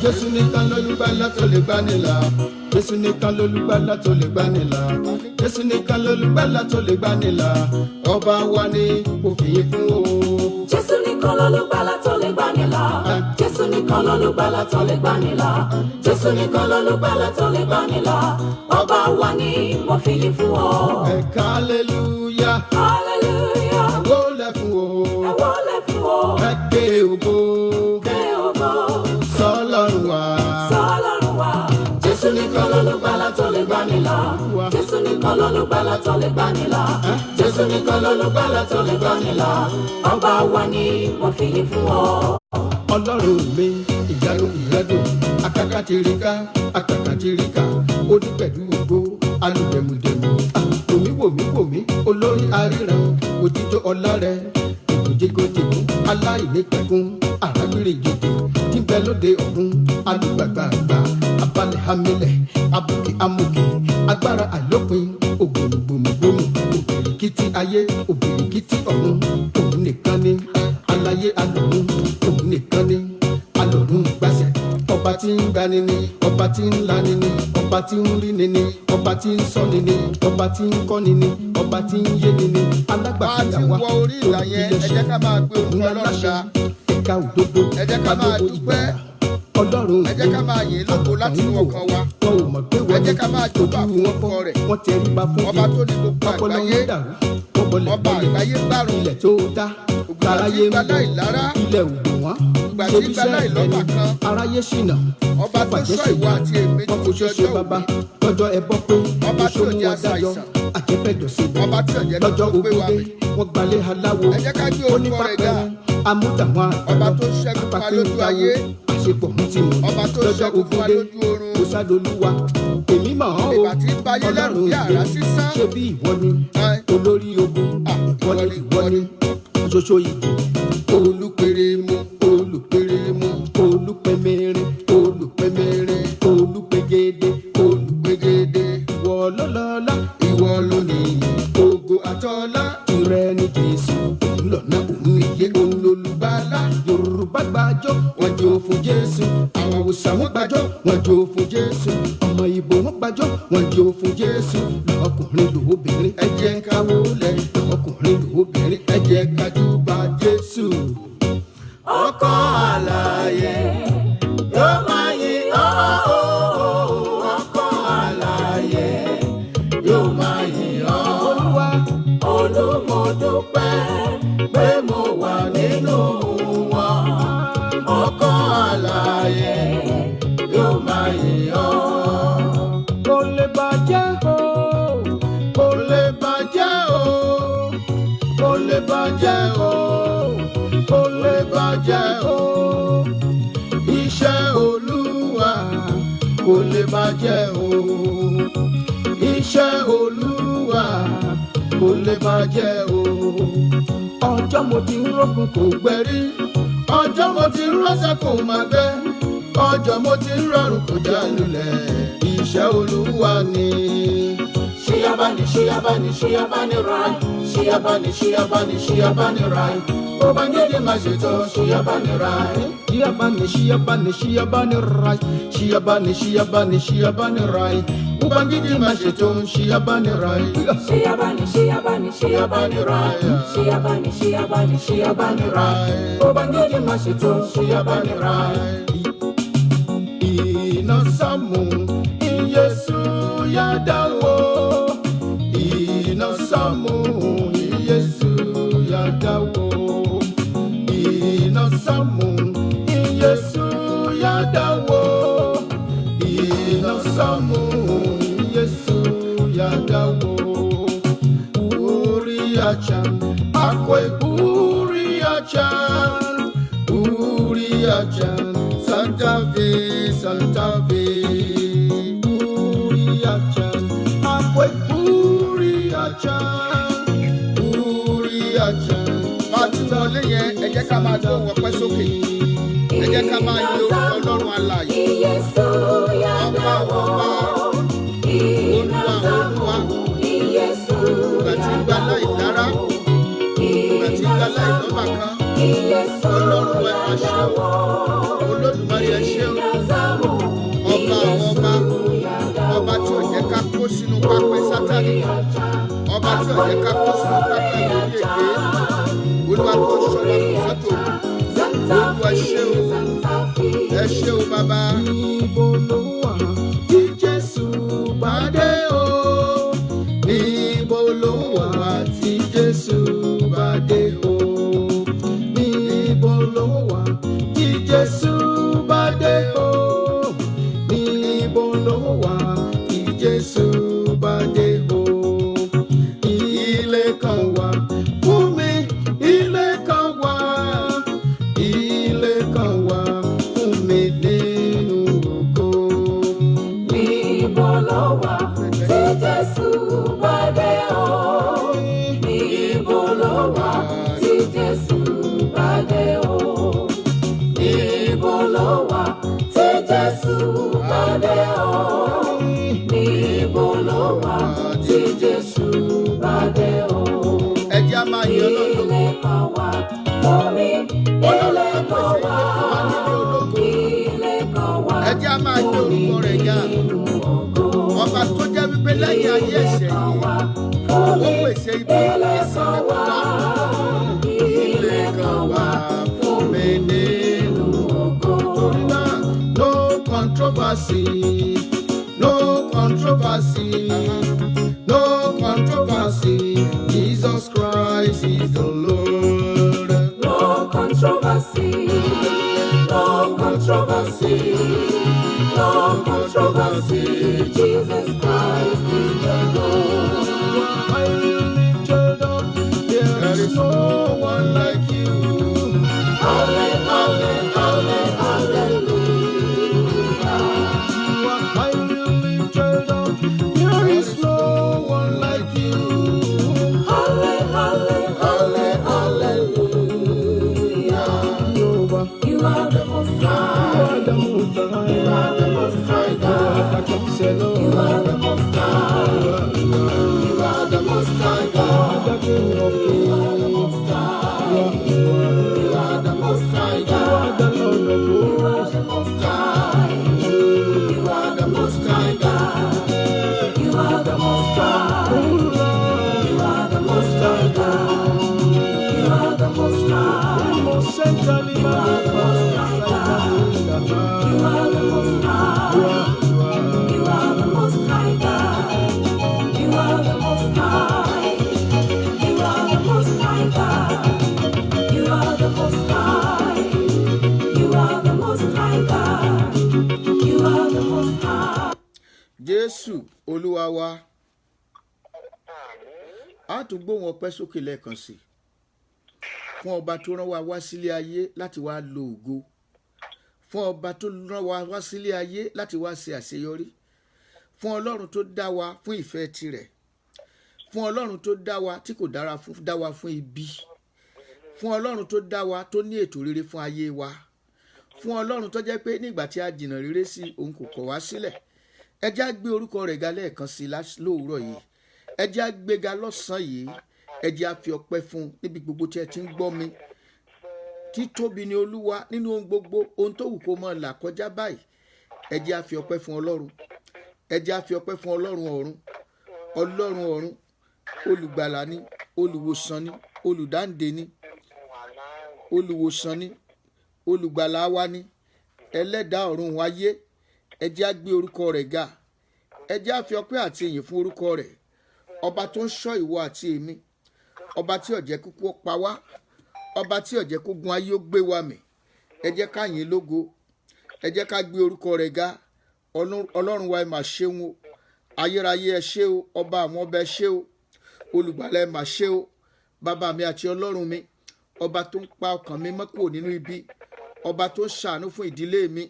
Jésù nìkan lolùgbàlà tó lè gbani là. Jésù nìkan lolùgbàlà tó lè gbani là. Jésù nìkan lolùgbàlà tó lè gbani là. Ọba wa ni kò fìyè fún o. Jésù nìkan lolùgbàlà tó lè gbani là. Jésù nìkan lolùgbàlà tó lè gbani là. Jésù nìkan lolùgbàlà tó lè gbani là. Ọba wa ni mo fìyè fún o. Ẹ̀ka hallelujah. Hallelujah. Ẹ wólẹ̀ fún o. Ẹ wólẹ̀ fún o. Ẹ gbé ògo. Gbé ògo. Sọ́lọ́run wa. Sọ́lọ́run wa. Jésù nìkan lolùgbàlà tó lè gbani là. Jésù nìkan lolùgbàlà tó lè gbani là. Jésù nìkan lolùgbàlà tó lè gbani là. Ọba wa ni mo fìyè fún ọ. Ọlọ́run mi ìyanu ìyádùn akakatirika akakatirika onípẹ̀lú ògbó alùdẹ̀mùdẹ̀mù wòmíwòmí olórí aríran òjijì ọlá rẹ òjìgòjìgò aláìnípẹ̀kun arábìnrin ìjòjò tí ń bẹ lóde ọ̀run alùgbàgbàgbà abalẹ̀ hamilẹ̀ abùkì amòkè agbára àlópin ògbòmùgbòmùgbòmù òbìrìkìtì ayé òbìrìkìtì ọ̀run òun nìkan ni aláyé alọ̀run òun nìkan ni alọ̀run gbàṣẹ. Ọba tí ń gbani ni ọba tí ń lani ni ọba tí ń rí ni ni ọba tí ń sọ́ni ni ọba tí ń kọ́ni ni ọba tí ń yé ni ni alágbàtí àwa wọ orí ìlà yẹn ẹ jẹ́ ká máa gbé orúkọ Ọlọ́run ga. Ẹ̀ka òdodo ẹ jẹ́ ká máa dúpẹ́. Ọlọ́run ẹ jẹ́ ká máa yìn lógo láti inú ọkàn wa. wọn ò mọ̀ pé ẹ wọ́n jẹ́ ká máa jọba fún orúkọ rẹ̀. wọ́n tẹríba fún ọba tó ní gbogbo àgbáyé. ọba àgbáyé gbàrún. ilẹ̀ tó dá aráyé ń bọ̀ ilẹ̀ ògbò wọn ṣebí iṣẹ́ ẹni aráyé ṣìnà ọba tó sọ ìwà àti èmi wọn kò ṣeéṣe bàbá lọ́jọ́ ẹbọ pé ọba tí ò ìṣòwò ní adájọ́ àṣàìsàn. àjẹfẹ́dọ̀sẹ̀ ọba tí ò jẹ́ lọ́jọ́ kó gbé wa ògúndé mì. wọ́n gbalẹ̀ aláwo ẹ jẹ́ ká gbé orúkọ rẹ̀ ga. amúdàwọn ọba tó ṣẹ́gun pa lójú ayé. àṣepọ̀ mú ti mọ̀ ọba tó lọ́jọ́ ṣẹ́gun pa ògúndé lójú oorun. kò sádolúwa èmi mọ̀ ọ́ o ìgbà tí ń bayé lẹ́rù bí àrá sísán. ṣé bí ìwọ ni olórí ogun ìwọ ni ṣoṣo ìbò olùpẹ̀rẹ̀mú olùpẹ̀rẹ̀mú olùpẹ̀mẹ̀rin olùpẹ̀mẹ̀rin olùpẹ̀gẹ̀dẹ̀ olùpẹ̀gẹ̀dẹ̀ ìwọ lọ́lọ́lá ìwọ lónìí ògo àtọ́lá ìrẹ ni Jésù ńlọ́nà òun ìyè òun lolùgbàlà Yorùbá gbàjọ́ wọn jó fún Jésù àwọn Haúsá wọn gbàjọ́ wọn jó fún Jésù ọmọ Ìgbò wọn gbàjọ́ wọn jó fún Jésù lọ́kùnrin lóbìnrin ẹ jẹ́ ká wólẹ̀ lọ́kùnrin lóbìnrin ẹ jẹ́ ká júbà Jésù. Ọkọ àlàyé yóò máa yìn ọ́. Ọkọ àlàyé yóò máa yìn ọ́. Olúwa Olúmọdúpẹ́ pé mo wà nínú wọn. Ọkọ àlàyé yóò máa yìn ọ́. kò lè bàjẹ́ o kò lè bàjẹ́ o kò lè bàjẹ́ o kò lè bàjẹ́ o iṣẹ́ Olúwa kò lè bàjẹ́ o iṣẹ́ Olúwa kò lè bàjẹ́ o. Ọjọ́ mo ti ń rọ́kùn kò gbẹ́rí ọjọ́ mo ti ń rọ́ṣẹ́ kò má gbẹ́ ọjọ́ mo ti ń rọrùn kò já lulẹ̀ iṣẹ́ Olúwa ni. Shiyabani, shiyabani, shiyabani rai. Shiyabani, shiyabani, shiyabani rai. Ubangiji mashito, shiyabani rai. Shiyabani, shiyabani, shiyabani rai. Shiyabani, shiyabani, shiyabani rai. Ubangiji mashito, shiyabani rai. Shiyabani, shiyabani, shiyabani rai. Shiyabani, shiyabani, shiyabani rai. Ubangiji mashito, shiyabani rai. Inasamu, Yesu yadawo. Inasamu, Yesu yadawo. Inasamu, Yesu yadawo. Inasamu, Yesu yadawo. Uriachan, akwe Uriachan, Uriachan, Santa Fe, Santa Fe. Uriachan, akwe Uriachan, Uriachan. bá a ti wọlé yẹn ẹ jẹ́ ká máa gbóhùn ọpẹ́ sókè. alààyè. Ìyèsù yàgàwọ̀. Ìnàzàmù. Ìyèsù Ìgbà tí ń gba láìlára, ìgbà tí ń gba láìlọ́bà kan. Ọlọ́run ẹ máa ṣe o. Olódùmarè ẹ ṣé o. Ọba àwọn ọba, ọba tí ò jẹ́ ká kó sínú pápẹ́ Sátánì, ọba tí ò jẹ́ ká kó sínú pápẹ́ lórí èké. Olúwa tó ṣọ́ wa kò sọ́tò. Olúwa ẹ ṣé o bàbá. Níbo ló wà tí Jésù bá dé o? Níbo ló wà tí Jésù bá dé o? Níbo ló wà tí Jésù bá dé o? Níbo ló wà tí Jésù bá dé o? Ilé kan wà fún mi, ilé kan wà, ilé kan wà fún mi nínú ògo. Níbo ló wà tí Jésù bá dé o? Níbo ló wà tí Jésù bá dé o? Níbo ló wà tí Jésù bá dé o? Níbo ló wà tí Jésù bá dé o? Ẹ jẹ́ á máa yìn Ọlọ́run. Ilé kan wà fún mi, ilé kan wà, ilé kan wà Ẹ jẹ́ á máa gbé orúkọ rẹ̀ ga. Ọba tó jẹ́ wípé lẹ́yìn ayé ẹ̀ṣẹ̀ yìí, ó pèsè ibi ìsinmi fún wa. Ilé kan wà fún mi nínú ògo. Torí náà, No controversy, no controversy, no controversy. Jesus Christ is the Lord. no controversy, no controversy, no controversy. Jesus Christ is the Lord. I will lift it up. There is no one like you. Hallelujah, hallelujah. I will lift it up. There is no one like you. Jehovah, You are the most you high. are the most You are the most high God. You are the most high. You are the most high God. The King of You are the most high. Kings. You are the most high God. The Lord of You are Lords. the most high. You are the most high God. You are the most high. You are the most high God. You are the most high. Most centrally, You are the most high God. You are the most high. You are the most high God. You are the most high. You are the most high God. You are the most high. You are the most high God. You are the most high. Jésù Olúwa wa. A tún gbóhùn ọpẹ́ sókè lẹ́ẹ̀kan sí i. Fún ọba tó rán wa wá sílé ayé láti wá lo ògo. Fún ọba tó rán wa wá sílé ayé láti wá ṣe àṣeyọrí. Fún Ọlọ́run tó dá wa fún ìfẹ́ tirẹ̀. Fún Ọlọ́run tó dá wa tí kò dá wa fún ibi. Fún Ọlọ́run tó dá wa tó ní ètò rere fún ayé wa. Fún Ọlọ́run tó jẹ́ pé nígbà tí a jìnnà rere sí òun kò kọ̀ wá sílẹ̀. Ẹ jẹ́ á gbé orúkọ rẹ̀ ga lẹ́ẹ̀kan sí i lóòrọ̀ yìí. Ẹ jẹ́ á gbéga lọ́sàn-án yìí. Ẹ jẹ́ á fi ọpẹ́ fún un níbi gbogbo tí ẹ ti ń gbọ́ mi. Títóbi ni Olúwa nínú ohun gbogbo, ohun tó wù kó máa là kọjá báyìí. Ẹ jẹ́ á fi ọpẹ́ fún Ọlọ́run. Ẹ jẹ́ á fi ọpẹ́ fún Ọlọ́run ọ̀run. Ọlọ́run ọ̀run, olùgbàlà ni, olùwòsàn ni, olùdáǹdè ni, olùwòsàn ni, olùgbàlà wa ni, ẹlẹ́dàá ọ̀run wáyé. Ẹ jẹ́ á gbé orúkọ rẹ̀ ga. Ẹ jẹ́ á fi ọpẹ́ àti ìyìn fún orúkọ rẹ̀. Ọba tó ń ṣọ́ ìwọ àti èmi. Ọba tí ó jẹ́ kúkú ó pa wá. Ọba tí ó jẹ́ kógun ayé ó gbé wa mì. Ẹ jẹ́ ká yìn lógo. Ẹ jẹ́ ká gbé orúkọ rẹ̀ ga. Ọlọ́run wa ẹ mà ṣeun o. Ayérayé ẹ ṣé o. Ọba àwọn ọba ẹ ṣé o. Olùgbàlà ẹ mà ṣé o. Bàbá mi àti Ọlọ́run mi. Ọba tó ń pa ọkàn mi mọ́ kúrò nínú ibi. Ọba tó ń ṣàánú fún ìdílé mi.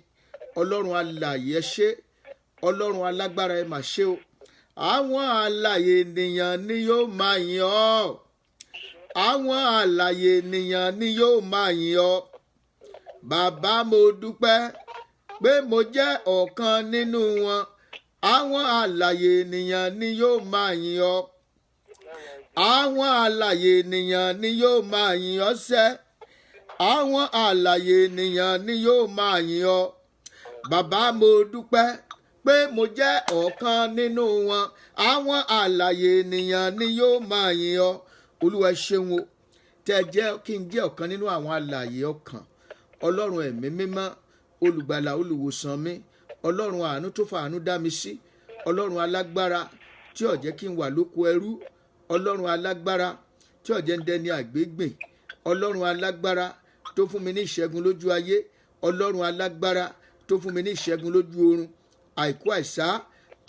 Ọlọ́run alààyè ẹ ṣé. Ọlọ́run alágbára ẹ mà ṣé o. Àwọn alààyè ènìyàn ni yóò máa yìn ọ́. Àwọn alààyè ènìyàn ni yóò máa yìn ọ́. Bàbá mo dúpẹ́ pé mo jẹ́ ọ̀kan nínú wọn. Àwọn alààyè ènìyàn ni yóò máa yìn ọ́. Àwọn alààyè ènìyàn ni yóò máa yìn ọ́ sẹ́. Àwọn alààyè ènìyàn ni yóò máa yìn ọ́. Bàbá mo dúpẹ́ pé mo jẹ́ ọ̀kan nínú wọn. Àwọn alààyè ènìyàn ni yóò máa yìn ọ́. Olúwa ṣeun o, tẹ́ jẹ́ kí n jẹ́ ọ̀kan nínú àwọn alààyè ọkàn. Ọlọ́run ẹ̀mí mímọ́, olùgbàlà, olùwòsàn mi, Ọlọ́run àánú tó fàánú dá mi sí, Ọlọ́run alágbára tí ó jẹ́ kí n wà lóko ẹrú, Ọlọ́run alágbára tí ó jẹ́ ń dẹni àgbégbìn, Ọlọ́run alágbára tó fún mi ní ìṣẹ́gun lójú ayé, Ọlọ́run alágbára tó fún mi ní ìṣẹ́gun lójú oorun, àìkú àìsá,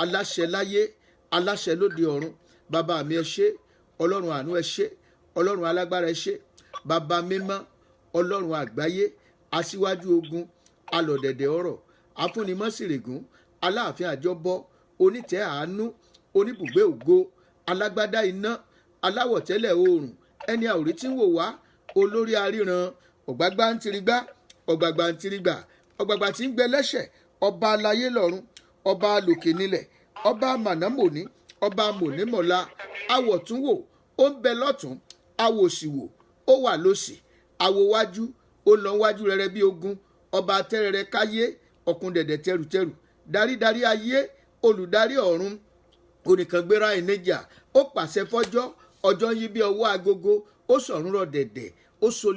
aláṣẹ láyé, aláṣẹ lóde ọ̀run. Bàbá mi ẹ ṣé, Ọlọ́run àánú ẹ ṣé, Ọlọ́run alágbára ẹ ṣé, bàbá mímọ́, Ọlọ́run àgbáyé, aṣíwájú ogun, alọ̀dẹ̀dẹ̀ ọ̀rọ̀, afúnimọ́sìrègún, aláàfin àjọbọ, onítẹ̀ àánú, oníbùgbé ògo, alágbádá iná, aláwọ̀tẹ́lẹ̀ oòrùn, ẹni àwòrí tí ń wò wá, olórí aríran, ọ̀gbágbá ń tirigbá, ọ̀gbàgbà ń tirigbà, ọ̀gbàgbà tí ń gbẹ lẹ́sẹ̀, ọba aláyé lọ́run, ọba lòkè nílẹ̀, ọba mànámòní, ọba mònímọ̀lá, awọ̀túnwò, ó ń bẹ lọ́tún, awòsìwò, ó wà lósì, awòwájú, ó lọ wájú rere bí ogun, ọba tẹ́rẹrẹ káyé, ọ̀kun dẹ̀dẹ̀ tẹrùtẹrù, darídarí ayé, olùdarí ọ̀run, onìkàngbéra ìníjà, ó pàṣẹ fọ́jọ́, ọjọ́ yí bí ọwọ́ agogo, ó sọ̀run rọ̀ dẹ̀dẹ̀, ó so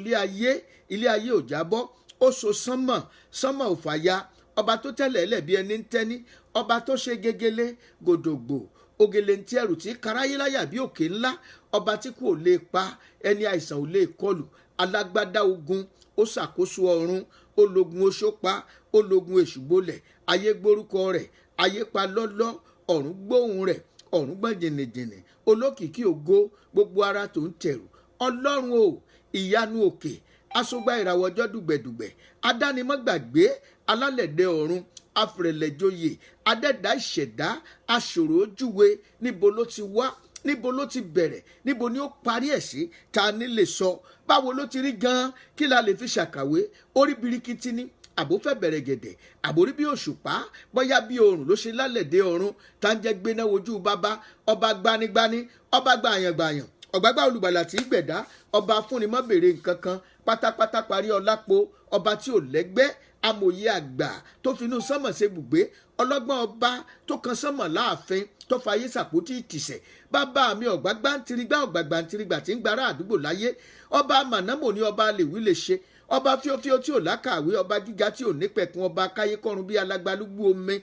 ilé ayé ò jábọ́, ó so sánmọ̀, sánmọ̀ ò fàya, ọba tó tẹ́lẹ̀ ẹlẹ̀ bí ẹni ń tẹ́ní, ọba tó ṣe gegele gòdògbò, ògèlè ntí ẹrù tí karáyé láyà bí òkè ńlá, ọba tí kò lè pa, ẹni àìsàn ò lè kọlù, alágbádá ogun, ó ṣàkóso ọ̀run, ó lógun oṣó pa, ó lógun èṣù bolẹ̀, ayé gbórúkọ rẹ̀, ayé pa lọ́lọ́, ọ̀run gbóhùn rẹ̀, ọ̀run gbọ́n jìnnìjìnnì, olókìkí ògo, gbogbo ara tó ń tẹ̀rù. Ọlọ́run o, ìyanu òkè, aṣọgbà ìràwọ̀ ọjọ́ dùgbẹ̀dùgbẹ̀, adánimọ̀gbàgbé, alálẹ̀dẹ̀ ọ̀run, afẹ̀rẹ̀lẹ̀jọyè, adẹ́dá ìṣẹ̀dá, aṣòro ojúwe, níbo ló ti wá, níbo ló ti bẹ̀rẹ̀, níbo ni ó parí ẹ̀ sí, ta ni lè sọ, báwo ló ti rí gan-an, kí la lè fi ṣàkàwé, orí birikiti ni, àbó fẹ́ bẹ̀rẹ̀ gẹ̀dẹ̀, àbórí bí òṣùpá, bóyá bí oòrùn ló ṣe lálẹ̀dẹ̀ ọ̀run, tá ń jẹ́ gbéná wojú bàbá, ọba gbanigbani, ọba gbàyàngbàyàn, ọ̀gbágbá olùgbàlà tí í gbẹ̀dá, ọba fúnni mọ́ bèrè nǹkan kan, pátápátá parí ọlápò, ọba tí ò lẹ́gbẹ́, amòye àgbà tó finú sánmọ̀ ṣe bùgbé, ọlọ́gbọ́n ọba tó kan sánmọ̀ láàfin, tó fayé sàpótí ìtìsẹ̀, bàbá mi ọ̀gbágbá ń tirigbá, ọ̀gbàgbà ń tirigbà tí ń gbára àdúgbò láyé, ọba mànámò ní ọba lèwí lè ṣe, ọba fíofíó tí ò lákàwé, ọba gíga tí ò nípẹ̀kun, ọba káyé kọrun bí alágbálúgbú omi,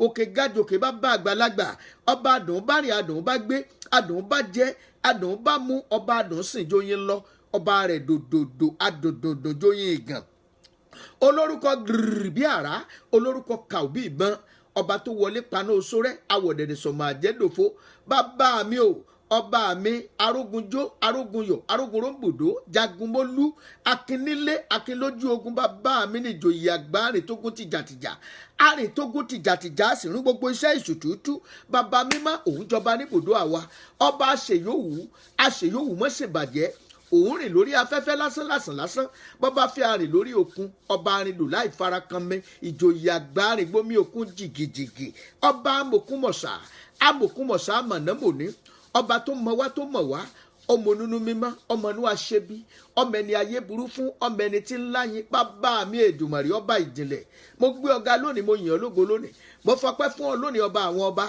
òkè gàjòkè bá bá àgbàlagbà, ọba àdùn bá rìn àdùn bá gbé, àdùn bá jẹ, àdùn bá mú, ọba àdùn sìn jóyin lọ, ọba rẹ̀ dòdòdò àdòdòdò jóyin ìgàn, olórúkọ gírí bí àrá, olórúkọ kàù bí ìbọn, ọba tó wọlé paná oṣó rẹ, awọ̀dẹ̀dẹ̀ sọ̀mọ̀ àjẹ́dòfo, bàbá mi o, ọba mi, arógunjó, arógunyọ̀, arógunrógbòdó, jagunmólú, akínílé, akínlójú ogun, bàbá mi nìjòyè àgbà, àrìntógún tìjàtìjà, àrìntógún tìjàtìjà, sì rún gbogbo iṣẹ́ ìṣùtútù, bàbá mímọ́, òun jọba níbùdó àwa, ọba àṣeyòwú mọ́ ṣèbàjẹ́, òun rìn lórí afẹ́fẹ́ lásán bọ́bá fi arìn lórí òkun, ọba arìnlò láì farakanmi, ìjòyè àgbà arìn gbómi òkun jìgìjìgì, ọba amòkúmọ̀sá mọ̀nàmọ́ní, ọba tó mọ̀ wá tó mọ̀ wá, ọmọ onínú mímọ́, ọmọ inú aṣebi, ọmọ ẹni ayé burú fún, ọmọ ẹni tí ń láyìn, bàbá mi Èdùmàrè ọba ìjìnlẹ̀, mo gbé ọ̀gá lónìí, mo yìn ọ́ lógo lónìí, mo fọpẹ́ fún ọ lónìí, ọba àwọn ọba,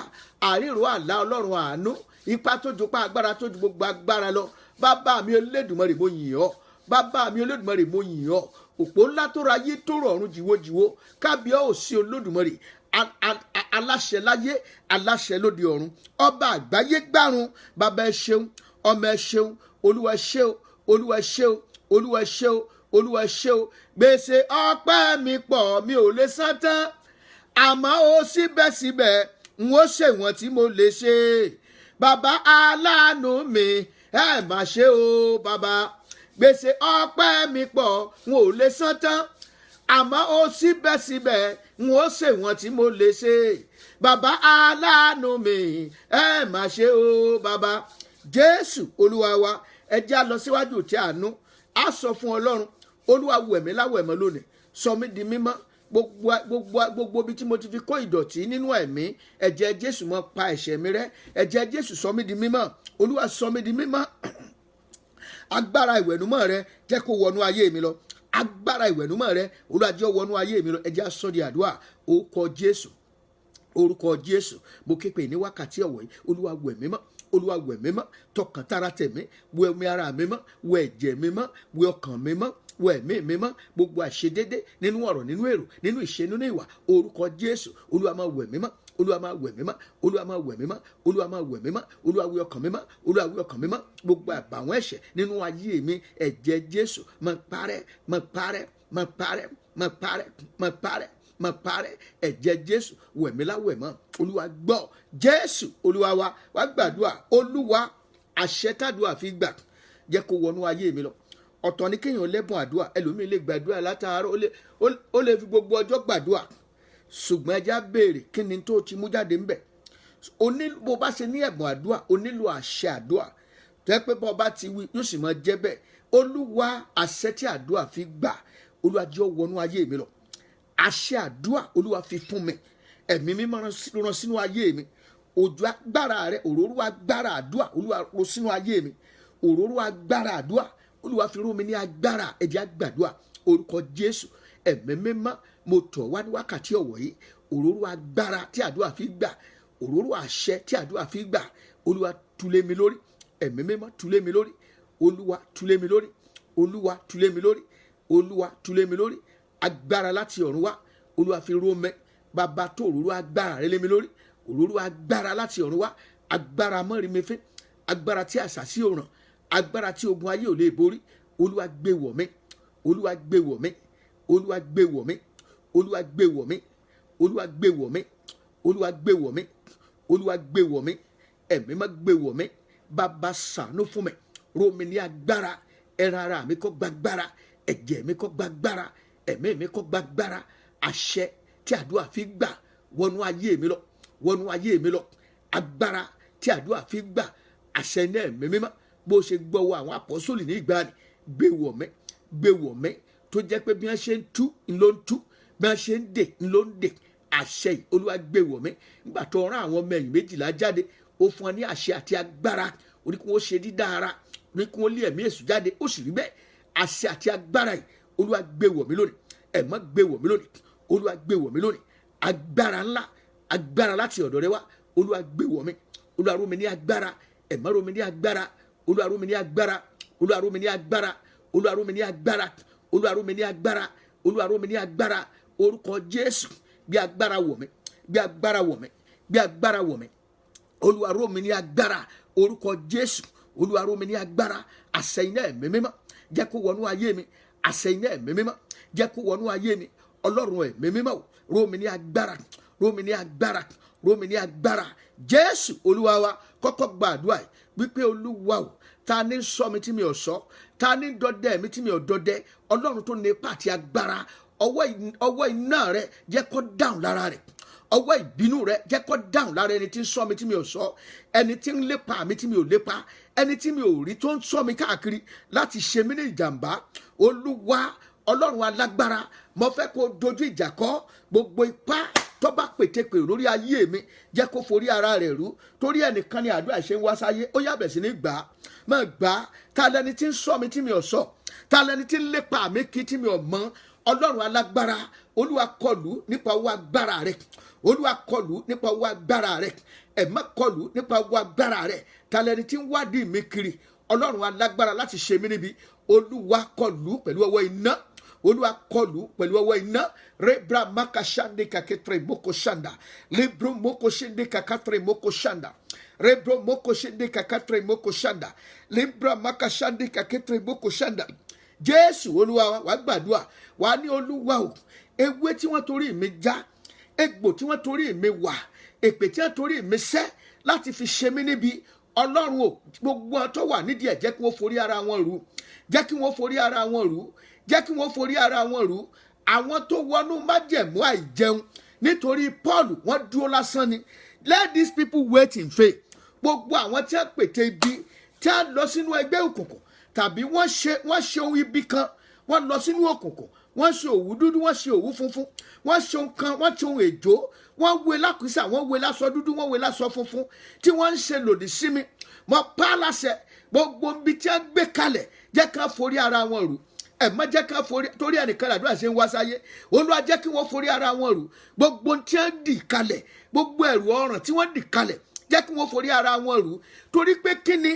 àrírò àlá, ọlọ́run àánú, ipá tó ju pa agbára tó ju gbogbo agbára lọ, bàbá mi Olódùmarè mo yìn ọ́, bàbá mi Olódùmarè mo yìn ọ́, òpó ńlá tó ra ayé tó rọ̀run jìwójìwó, kábíyèsí Olódùmarè, aláṣẹ láyé, aláṣẹ lóde ọ̀run, ọba àgbáyé gbárùn, bàbá ẹ ṣeun, ọmọ ẹ ṣeun, olúwa ẹ ṣé o, olúwa ẹ ṣé o, olúwa ẹ ṣé o, olúwa ẹ ṣé o, gbèsè ọpẹ́ mi pọ̀ mi ò lè san tán, àmọ́ ó síbẹ̀síbẹ̀ n ó ṣèwọ̀n tí mo lè ṣe, bàbá aláàánú mi ẹ má ṣe o, bàbá gbèsè ọpẹ́ mi pọ̀ n ò lè san tán, àmọ́ ó síbẹ̀síbẹ̀ n ó ṣèwọ̀n tí mo lè ṣe, bàbá aláàánú mi ẹ má ṣe o, bàbá Jésù olúwa wa. Ẹ jẹ́ á lọ síwájú tí àánú á sọ fún Ọlọ́run, olúwa wẹ̀ mí láwẹ̀ mọ́ lónìí, sọ mí di mímọ́, gbogbo ibi tí mo ti fi kó ìdọ̀tí nínú ẹ̀mí, ẹ̀jẹ̀ Jésù mọ́ pa ẹ̀ṣẹ̀ mi rẹ́, ẹ̀jẹ̀ Jésù sọ mí di mímọ́, Olúwa sọ mí di mímọ́. Agbára ìwẹ̀nùmọ́ rẹ jẹ́ kó wọnú ayé mi lọ, agbára ìwẹ̀nùmọ́ rẹ Olúwa jẹ́ wọnú ayé mi lọ. Ẹ jẹ́ á sọ di àdúrà, orúkọ Jésù, orúkọ Jésù. Mo ké pè ní wákàtí ọ̀wọ̀ yìí, Olúwa wẹ̀ mí mọ́, Olúwa wẹ̀ mí mọ́, tọkàn tara tẹ̀mí, wẹ̀ omi ara mi mọ́, wẹ̀ ẹ̀jẹ̀ mi mọ́, wẹ̀ ọkàn mi mọ́, wẹ̀ ẹ̀mí mi mọ́, gbogbo àṣedédé nínú ọ̀rọ̀, nínú èrò, nínú ìṣe, nínú ìwà, orúkọ Jésù. Olúwa máa wẹ̀ mí mọ́, Olúwa máa wẹ̀ mí mọ́, Olúwa máa wẹ̀ mí mọ́, Olúwa máa wẹ̀ mí mọ́, Olúwa wẹ̀ ọkàn mi mọ́, Olúwa wẹ̀ ọkàn mi mọ́, gbogbo àbàwọ́n ẹ̀ṣẹ̀ nínú ayé mi, ẹ̀jẹ̀ Jésù máa parẹ́, máa parẹ́, máa parẹ́, máa parẹ́, máa parẹ́, máa parẹ́, ẹ̀jẹ̀ Jésù wẹ̀ mí láwẹ̀ mọ́. Olúwa gbọ́, Jésù Olúwa wa, wá gbàdúrà. Olúwa, àṣẹ tàdúrà fi gbà jẹ́ kó wọnú ayé mi lọ. Ọ̀tọ̀ ni kéèyàn lẹ́bùn àdúrà, ẹlòmíì lè gbàdúrà látàárọ̀, ó lè fi gbogbo ọjọ́ gbàdúrà, ṣùgbọ́n ẹja béèrè kí ni tó ti mú jáde ńbẹ̀. Bó bá ṣe ní ẹ̀bùn àdúrà, o nílò àṣẹ àdúrà tó yẹ pé bó bá ti wí yóò sì máa jẹ́ bẹ́ẹ̀. Olúwa, àṣẹ tí àdúrà fi gbà, Olúwa jẹ́ ó wọnú ayé mi lọ. Àṣẹ àdúrà Olúwa fi fún mi, ẹ̀mí mímọ́ rán sínú ayé mi. Òjò agbára rẹ, òróró agbára àdúrà Olúwa rọ̀ sínú ayé mi. Òróró agbára àdúrà Olúwa fi rú mi ní agbára. Ẹ jẹ́ á gbàdúrà, orúkọ Jésù. Ẹ̀mí mímọ́, mo tọ̀ wá ní wákàtí ọ̀wọ̀ yìí, òróró agbára tí àdúrà fi gbà, òróró àṣẹ tí àdúrà fi gbà, Olúwa tulé mi lórí. Ẹ̀mí mímọ́ tulé mi lórí, Olúwa tulé mi lórí, Olúwa tulé mi lórí, Olúwa tulé mi lórí. Agbára láti ọ̀run wá, Olúwa fi ró mi. Bàbá, tó òróró agbára rẹ lé mi lórí, òróró agbára láti ọ̀run wá, agbára mọ́rin mi fín, agbára tí àṣàsí ò ràn, agbára tí ogun ayé ò lè borí. Olúwa gbé wọ̀ mí, Olúwa gbé wọ̀ mí, Olúwa gbé wọ̀ mí, Olúwa gbé wọ̀ mí, Olúwa gbé wọ̀ mí, Olúwa gbé wọ̀ mí, Olúwa gbé wọ̀ mí, ẹ̀mí má gbé wọ̀ mí. Bàbá, ṣàánú fún mi, ró mi ní agbára, ẹran ara mi kó gbàgbára, ẹ̀jẹ̀ mi kó gbàgbára, ẹ̀mí mi kó gbàgbára. Àṣẹ tí àdúrà fi gbà wọnú ayé mi lọ, wọnú ayé mi lọ. Agbára tí àdúrà fi gbà, àṣẹ ní ẹ̀mí mímọ́, bó ṣe gbọ́wọ́ àwọn àpọ́sólì ní ìgbàanì, gbé wọ̀ mí, gbé wọ̀ mí, tó jẹ́ pé bí wọ́n ṣe ń tú ló ń tú, bí wọ́n ṣe ń dè ló ń dè. Àṣẹ yìí Olúwa gbé wọ̀ mí. Nígbà tó rán àwọn ọmọ ẹ̀yìn 12 jáde, ó fún wọn ní àṣẹ àti agbára, ó ní kí wọ́n ṣe dídá ara, ó ní kí wọ́n lé ẹ̀mí èṣù jáde, ó sì rí bẹ́ẹ̀. Àṣẹ àti agbára yìí Olúwa gbé wọ̀ mí lónìí, ẹ̀mọ́ gbé wọ̀ mí lónìí, Olúwa gbé wọ̀ mí lónìí. Agbára ńlá, agbára láti ọ̀dọ̀ rẹ wá, Olúwa gbé wọ̀ mí. Olúwa ró mi ní agbára, ẹ̀mọ́ ró mi ní agbára, Olúwa ró mi ní agbára, Olúwa ró mi ní agbára, Olúwa ró mi ní agbára, Olúwa ró mi ní agbára, Olúwa ró mi ní agbára. Orúkọ Jésù, bí agbára wọ̀ mí, bí agbára wọ̀ mí, bí agbára wọ̀ mí. Olúwa ró mi ní agbára. Orúkọ Jésù, Olúwa ró mi ní agbára. Àṣẹ iná ẹ̀mí mímọ́ jẹ́ kó wọnú ayé mi, àṣẹ iná ẹ̀mí mímọ́ jẹ́ kó wọnú ayé mi. Ọlọ́run ẹ̀mí mímọ́, ró mi ní agbára, ró mi ní agbára, ró mi ní agbára. Jésù Olúwa wa, kọ́kọ́ gba àdúrà yìí wípé Olúwa o, ta ní sọ mi tí mi ò sọ, ta ní dọdẹ mi tí mi ò dọdẹ. Ọlọ́run tó ní ipá àti agbára, ọwọ́ iná rẹ jẹ́ kó dáhùn lára rẹ̀, ọwọ́ ìbínú rẹ jẹ́ kó dáhùn lára ẹni tí ń sọ mi tí mi ò sọ, ẹni tí ń lépa mi tí mi ò lépa, ẹni tí mi ò rí tó ń sọ mi káàkiri láti ṣe mí ní ìjàmbá. Olúwa Ọlọ́run alágbára, mo fẹ́ kó dojú ìjà kọ gbogbo ipá tó bá pètèpè lórí ayé mi, jẹ́ kó forí ara rẹ̀ rú. Torí ẹnìkan ni àdúrà ṣe ń wá sáyé, ó yá bẹ̀rẹ̀ sí ní gbà á, máa gbà á. Ta lẹni tí ń sọ mi tí mi ò sọ, ta lẹni tí ń lépa mi kí tí mi ò mọ. Ọlọ́run alágbára, Olúwa kọlù nípa owó agbára rẹ̀, Olúwa kọlù nípa owó agbára rẹ̀, ẹ̀má kọlù nípa owó agbára rẹ̀. Ta lẹni tí ń wádìí mi kiri, Ọlọ́run alágbára láti ṣe mí níbi, Olúwa kọlù pẹ̀lú ọwọ́ iná, Olúwa kọlù pẹ̀lú ọwọ́ iná. Rebra makashande kaketre moko shanda, libro moko shende kakatre moko shanda, rebro moko shende kakatre moko shanda, libra makashande kaketre moko shanda. Jésù Olúwa wa gbàdúrà, wà ní Olúwa o, ewé tí wọ́n torí mi já, egbò tí wọ́n torí mi wà, èpè tí wọ́n torí mi sẹ́ láti fi ṣe mí níbi. Ọlọ́run o, gbogbo wọn tó wà nídìí ẹ̀ jẹ́ kí wọ́n forí ara wọn rú, jẹ́ kí wọ́n forí ara wọn rú, jẹ́ kí wọ́n forí ara wọn rú. Àwọn tó wọnú májẹ̀mú àìjẹun nítorí Paul, wọ́n dúró lásán ni. Let these people wait in faith. Gbogbo àwọn tí wọ́n pète ibi, tí wọ́n lọ sínú ẹgbẹ́ òkùnkùn, tàbí wọ́n ṣe ohun ibi kan, wọ́n lọ sínú òkùnkùn, wọ́n ṣe òwú dúdú, wọ́n ṣe òwú funfun, wọ́n ṣe ohun kan, wọ́n ṣe ohun èjò, wọ́n wé lákùísà, wọ́n wé láṣọ dúdú, wọ́n wé láṣọ funfun tí wọ́n ń ṣe lòdì sí mi. Mo pa á láṣẹ gbogbo ibi tí wọ́n gbé kalẹ̀ jẹ́ ká forí ara wọn rù. Ẹ má jẹ́ ká forí, torí ẹnìkan làdúrà ṣe ń wá sáyé. Olúwa jẹ́ kí wọ́n forí ara wọn rù. Gbogbo tí wọ́n dì kalẹ̀, gbogbo ẹ̀rù ọ̀ràn tí wọ́n dì kalẹ̀ jẹ́ kí wọ́n forí ara wọn rù. Torí pé kí ni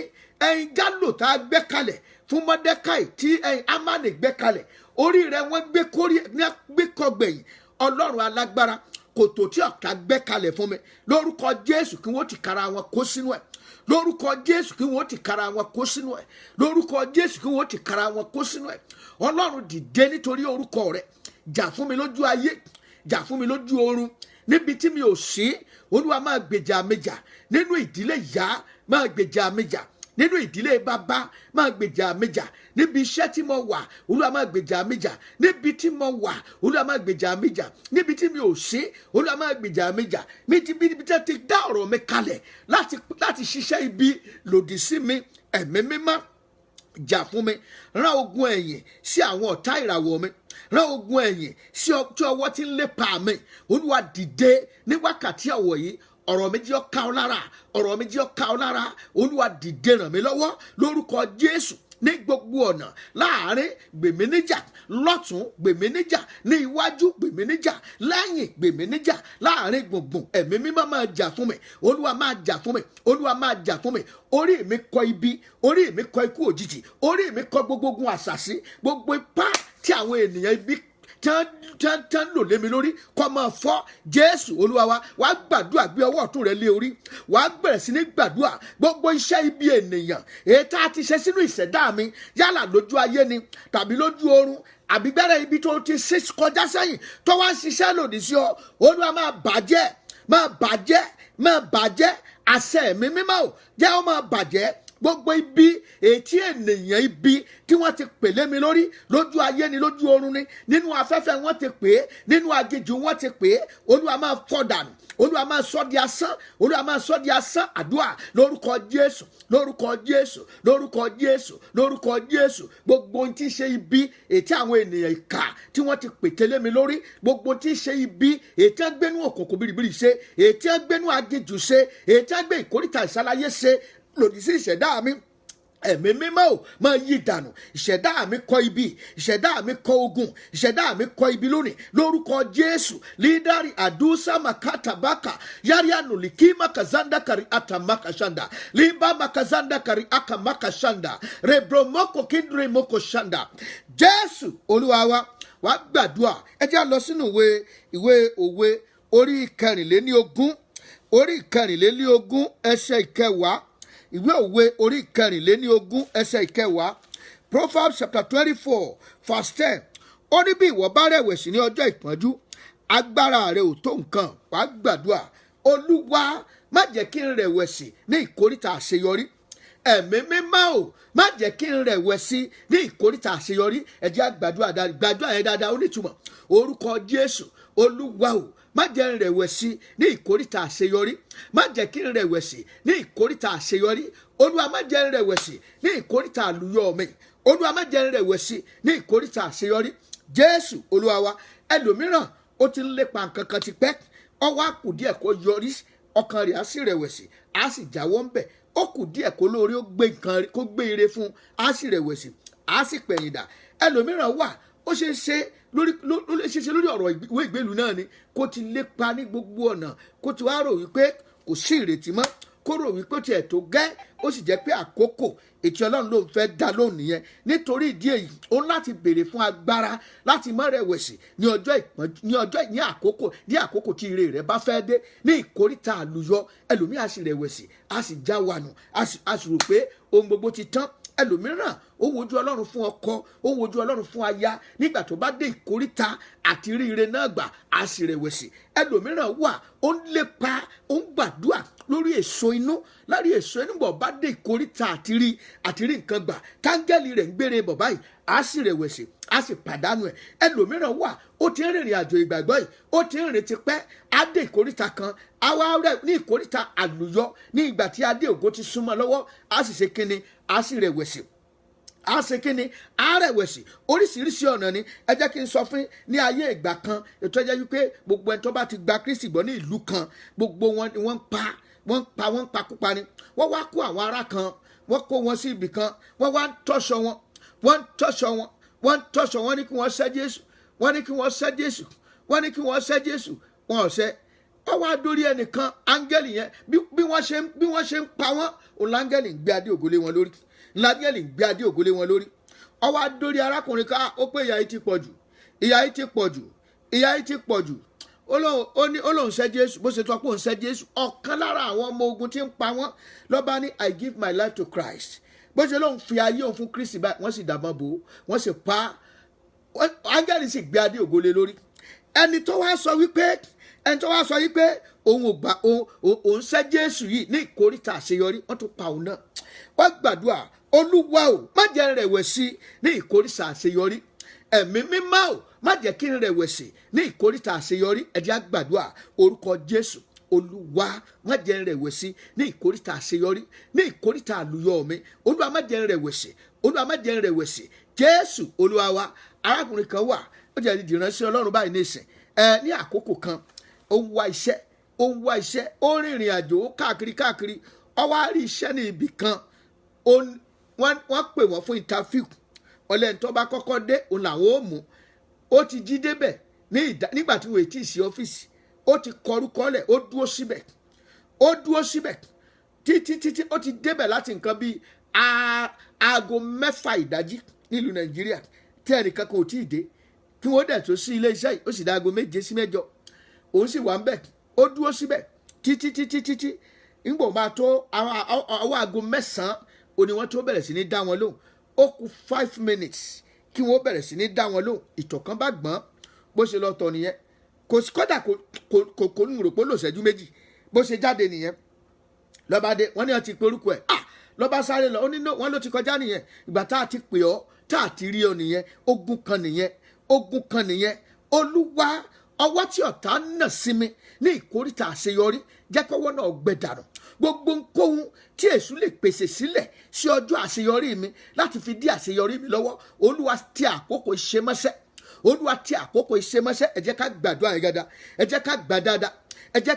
ẹ̀yin Gálò tá a gbé kalẹ̀ fún Mọ́dékáì tí ẹ̀yin Ámánì gbé kalẹ̀, orí rẹ̀ wọ́n gbé kọgbẹ̀yìn. Ọlọ́run alágbára, kòtò tí ọ̀tá gbé kalẹ̀ fún mi lórúkọ Jésù kí wọ́n ti kara wọn kó sínú ẹ̀. Lórúkọ Jésù kí wọ́n ti kara wọn kó sínú ẹ̀. Lórúkọ Jésù kí wọ́n ti kara wọn kó sínú ẹ̀. Ọlọ́run dìde nítorí orúkọ rẹ̀, jà fún mi lójú ayé, jà fún mi lójú ọ̀run. Níbi tí mi ò sí, Olúwa máa gbèjà mi jà. Nínú ìdílé ìyá máa gbèjà mi jà. Nínú ìdílé bàbá máa gbèjà mi jà. Níbi iṣẹ́ tí mo wà, Olúwa máa gbèjà mi jà. Níbi tí mo wà, Olúwa máa gbèjà mi jà. Níbi tí mi ò sí, Olúwa máa gbèjà mi jà. Níbi tí a ti dá ọ̀rọ̀ mi kalẹ̀ láti ṣiṣẹ́ ibi lòdì sí mi, ẹ̀mí mímọ́ jà fún mi. Rán ogun ẹ̀yìn sí àwọn ọ̀tá ìràwọ̀ mi. Rán ogun ẹ̀yìn sí ọwọ́ tí ń lépa mi. Olúwa dìde ní wákàtí ọ̀wọ̀ yìí. Ọ̀rọ̀ mi jẹ́ ó ká ọ lára. Ọ̀rọ̀ mi jẹ́ ó ká ọ lára. Olúwa dìde ràn mí lọ́wọ́ lórúkọ Jésù. Ní gbogbo ọ̀nà, láàrin gbèmí níjà, lọ́tún gbèmí níjà, ní iwájú gbèmí níjà, lẹ́yìn gbèmí níjà, láàrin gbùngbùn ẹ̀mí mímọ́ máa jà fún mi. Olúwa máa jà fún mi. Olúwa máa jà fún mi. Orí mi kọ ibi, orí mi kọ ikú òjijì, orí mi kọ gbogbo ogun àṣàsí, gbogbo ipá tí àwọn ènìyàn ibi tán lò lé mi lórí kọ́ máa fọ́. Jésù Olúwa wa, wàá gbàdúrà, gbé ọwọ́ ọ̀tún rẹ lé orí, wàá bẹ̀rẹ̀ sí ní gbàdúrà. Gbogbo iṣẹ́ ibi ènìyàn èyí tá a ti ṣe sínú ìṣẹ̀dá mi, yálà lójú ayé ni tàbí lójú ọ̀run, àbí gbẹ́rẹ́ ibi tó ti ṣe kọjá sẹ́yìn tó wá ń ṣiṣẹ́ lòdì sí ọ, Olúwa máa bàjẹ́, máa bàjẹ́, máa bàjẹ́. Àṣẹ ẹ̀mí mímọ́ ò jẹ́ ó máa bàjẹ́. Gbogbo ibi ètí ènìyàn ibi tí wọ́n ti pè lé mi lórí, lójú ayé ni, lójú ọ̀run ni, nínú afẹ́fẹ́ wọ́n ti pè é, nínú aginjù wọ́n ti pè é, Olúwa máa fọ́ dànù. Olúwa máa sọ di asán. Olúwa máa sọ di asán. Àdúrà lórúkọ Jésù, lórúkọ Jésù, lórúkọ Jésù, lórúkọ Jésù. Gbogbo ohun tí ń ṣe ibi ètí àwọn ènìyàn ìkà tí wọ́n ti pète lé mi lórí, gbogbo tí ń ṣe ibi ètí wọ́n gbénú òkùnkùn biribiri ṣe, ètí wọ́n gbénú aginjù ṣe, ètí wọ́n gbé ìkórìtà ìṣáláyé ṣe lòdì sí ìṣẹ̀dá mi, ẹ̀mí mímọ́ ò máa yí dànù. Ìṣẹ̀dá mi kọ ibi, ìṣẹ̀dá mi kọ ogun, ìṣẹ̀dá mi kọ ibi lónìí lórúkọ Jésù. Lídàrí àdúsá makata baka yarianu liki makazanda kari ata makashanda limba makazanda kari aka makashanda rebromoko kindre moko shanda. Jésù Olúwa wa, wá gbàdúrà. Ẹ jẹ́ á lọ sínú ìwé Òwe orí ìkẹrìnléníogún, orí ìkẹrìnléníogún ẹsẹ̀ ìkẹwàá. Ìwé Òwe orí ìkẹrìnléníogún ẹsẹ̀ ìkẹwàá. Proverbs chapter 24 verse 10. Ó ní bí ìwọ bá rẹ̀wẹ̀sì ní ọjọ́ ìpọ́njú, agbára rẹ ò tó nǹkan. Wàá gbàdúrà. Olúwa, má jẹ́ kí n rẹ̀wẹ̀sì ní ìkóríta àṣeyọrí. Ẹ̀mí mímọ́ ò, má jẹ́ kí n rẹ̀wẹ̀sì ní ìkóríta àṣeyọrí. Ẹ jẹ́ á gbàdúrà yẹn dáadáa, ó nítumọ̀. Orúkọ Jésù. Olúwa ò, má jẹ́ n rẹ̀wẹ̀sì ní ìkóríta àṣeyọrí. Má jẹ́ kí n rẹ̀wẹ̀sì ní ìkóríta àṣeyọrí. Olúwa, má jẹ́ n rẹ̀wẹ̀sì ní ìkóríta àlùyọ mi. Olúwa, má jẹ́ n rẹ̀wẹ̀sì ní ìkóríta àṣeyọrí. Jésù Olúwa wa. Ẹlòmíràn ó ti ń lépa nǹkan kan ti pẹ́, ọwọ́ á kù díẹ̀ kó yọrí, ọkàn rẹ̀ á sì rẹ̀wẹ̀sì, á sì jáwọ́ ńbẹ̀. Ó kù díẹ̀ kó lórí ó gbé nǹkan kó gbé ire fún, á sì rẹ̀wẹ̀sì, á sì pẹ̀yìndà. Ẹlòmíràn wà, ó ṣe é ṣe lórí ọ̀rọ̀ ìwé ìgbélú náà ni kó ti lépa ní gbogbo ọ̀nà, kó ti wá rò wípé kò sí ìrètí mọ́, kó rò wípé ó tiẹ̀ tó gẹ́, ó sì jẹ́ pé àkókò ètò Ọlọ́run ló ń fẹ́ dá lóhùn nìyẹn. Nítorí ìdí èyí, ó láti béèrè fún agbára láti má rẹ̀wẹ̀sì ní ọjọ́ ìpọ́njú, ní àkókò tí ire rẹ̀ bá fẹ́ dé, ní ìkóríta àlùyọ. Ẹlòmíà sì rẹ̀wẹ̀sì, á sì já wànù, á sì rò pé ohun gbogbo ti tán. Ẹlòmíràn ó wojú Ọlọ́run fún ọkọ, ó wojú Ọlọ́run fún aya, nígbà tó bá dé ìkóríta àti rí ire náà gbà, á sì rẹ̀wẹ̀sì. Ẹlòmíràn wà, ó ń lépa, ó ń gbàdúrà lórí èso inú, lárí èso inú bọ̀ bá dé ìkóríta àti rí nǹkan gbà, kángẹ́lì rẹ̀ ń gbére bọ̀ báyìí, á sì rẹ̀wẹ̀sì, á sì pàdánù ẹ̀. Ẹlòmíràn wà, ó ti ń rìnrìn àjò ìgbàgbọ́ yìí, ó ti ń rìn tipẹ́, á dé ìkóríta kan, á wá rẹ̀ ní ìkóríta àlùyọ, ní ìgbà tí adé ògo ti súnmọ́ lọ́wọ́, á sì ṣe kíni, á sì rẹ̀wẹ̀sì. a ṣe kí ni a rẹ̀wẹ̀sì oríṣiríṣi ọ̀nà ni. ẹ jẹ́ kí n sọ fún ní ayé ìgbà kan ètò ẹjẹ́ wípé gbogbo ẹni tó bá ti gba Kristi gbọ́ ní ìlú kan gbogbo wọn ni wọ́n ń pa kúpa ni. wọ́n wá kó àwọn ará kan wọ́n kó wọn sí ibì kan wọ́n wá ń tọ́ṣọ wọn ní kí wọ́n ṣẹ́ Jésù wọ́n ní kí wọ́n ṣẹ́ Jésù wọ́n ní kí wọ́n ṣẹ́ Jésù wọn ò ṣẹ́. wọ́n wá dórí ẹnìkan áńgẹ́lì yẹn bí wọ́n ṣe ń pa wọ́n òun láńgẹ́lì ń gbé adé ògo lé wọn lórí láńgẹ́lì ń gbé adé ògo lé wọn lórí. wọ́n wá dórí arákùnrin ká ó pé ìyà yìí ti pọ̀ jù ìyà yìí ti pọ̀ jù ìyà yìí ti pọ̀ jù ó lóun ṣẹ́ Jésù bó ṣe tọ́ pé òun ṣẹ́ Jésù ọ̀kan lára àwọn ọmọ ogun tí ń pa wọ́n ló bá ní I give my life to Christ bó ṣe lóun fi ayé òun fún Kristi báyìí wọ́n sì dàbọn bò ó wọ́n sì pa áńgẹ́lì sì gbé adé ògo lé lórí. ẹni tó wá sọ wípé òun ò gbà òun ṣẹ́ Jésù yìí ní ìkórìtà àṣeyọrí wọ́n tún pa òun náà. wọ́n gbàdúrà Olúwa o má jẹ́ rẹ̀wẹ̀sì ní ìkórìtà àṣeyọrí ẹ̀mí mímọ́ o má jẹ́ kí n rẹ̀wẹ̀sì ní ìkórìtà àṣeyọrí ẹ jẹ́ á gbàdúrà orúkọ Jésù. Olúwa má jẹ́ n rẹ̀wẹ̀sì ní ìkórìtà àṣeyọrí ní ìkórìtà àlùyọ mi Olúwa má jẹ́ n rẹ̀wẹ̀sì Olúwa má jẹ́ n rẹ̀wẹ̀sì Jésù Olúwa wa. arákùnrin kan wà ó jẹ́ ìdìránṣẹ́ Ọlọ́run báyìí ní ìsìn ní àkókò kan ó ń wá iṣẹ́ ó rìnrìn àjò ó káàkiri ó wá rí iṣẹ́ ní ibì kan wọ́n pè wọ́n fún interview ọlẹ́ni tó bá kọ́kọ́ dé òun làwọn ò mú ó ti jí débẹ̀ nígbà tí wọ́n ti sí ọ́fíìsì ó ti kọrúkọ lẹ̀ ó dúró síbẹ̀ títí ó ti débẹ̀ láti nǹkan bíi aago 6 ìdájí nílùú Nàìjíríà tí ẹnìkan kan ò tí ì dé kí wọ́n dẹ̀ tó sí ilé iṣẹ́ yìí ó sì dá aago 7 sí 8 òun sì wà ń bẹ̀ ó dúró síbẹ̀ títí ńgbò máa tó àwọn aago 9 òní wọ́n tó bẹ̀rẹ̀ sí ní dá wọn lóhùn ó kù 5 minutes kí wọ́n bẹ̀rẹ̀ sí ní dá wọn lóhùn ìtọ̀kan bá gbọ́n bó ṣe lọ tọ̀ nìyẹn kódà kò ní rò pé lò ṣẹ́jú méjì bó ṣe jáde nìyẹn lọ́ba dé wọ́n ní wọ́n ti pe orúkọ ẹ̀ lọ́ba sáré lọ wọ́n ló ti kọjá nìyẹn ìgbà tá a ti pè ọ́ tá a ti rí ọ nìyẹn ogun kan nìyẹn Olúwa ọwọ́ tí ọ̀tá nà sí mi ní ìkórìtà àṣeyọrí jẹ́ kọ́wọ́ náà gbẹ dànù gbogbo nkóhun tí èṣù lè pèsè sílẹ̀ sí ọjọ́ àṣeyọrí mi láti fi dí àṣeyọrí mi lọ́wọ́ Olúwa tí àkókò ìṣemọ́ṣẹ́ ẹ jẹ́ ká gbàdúrà yẹn dáadáa ẹ jẹ́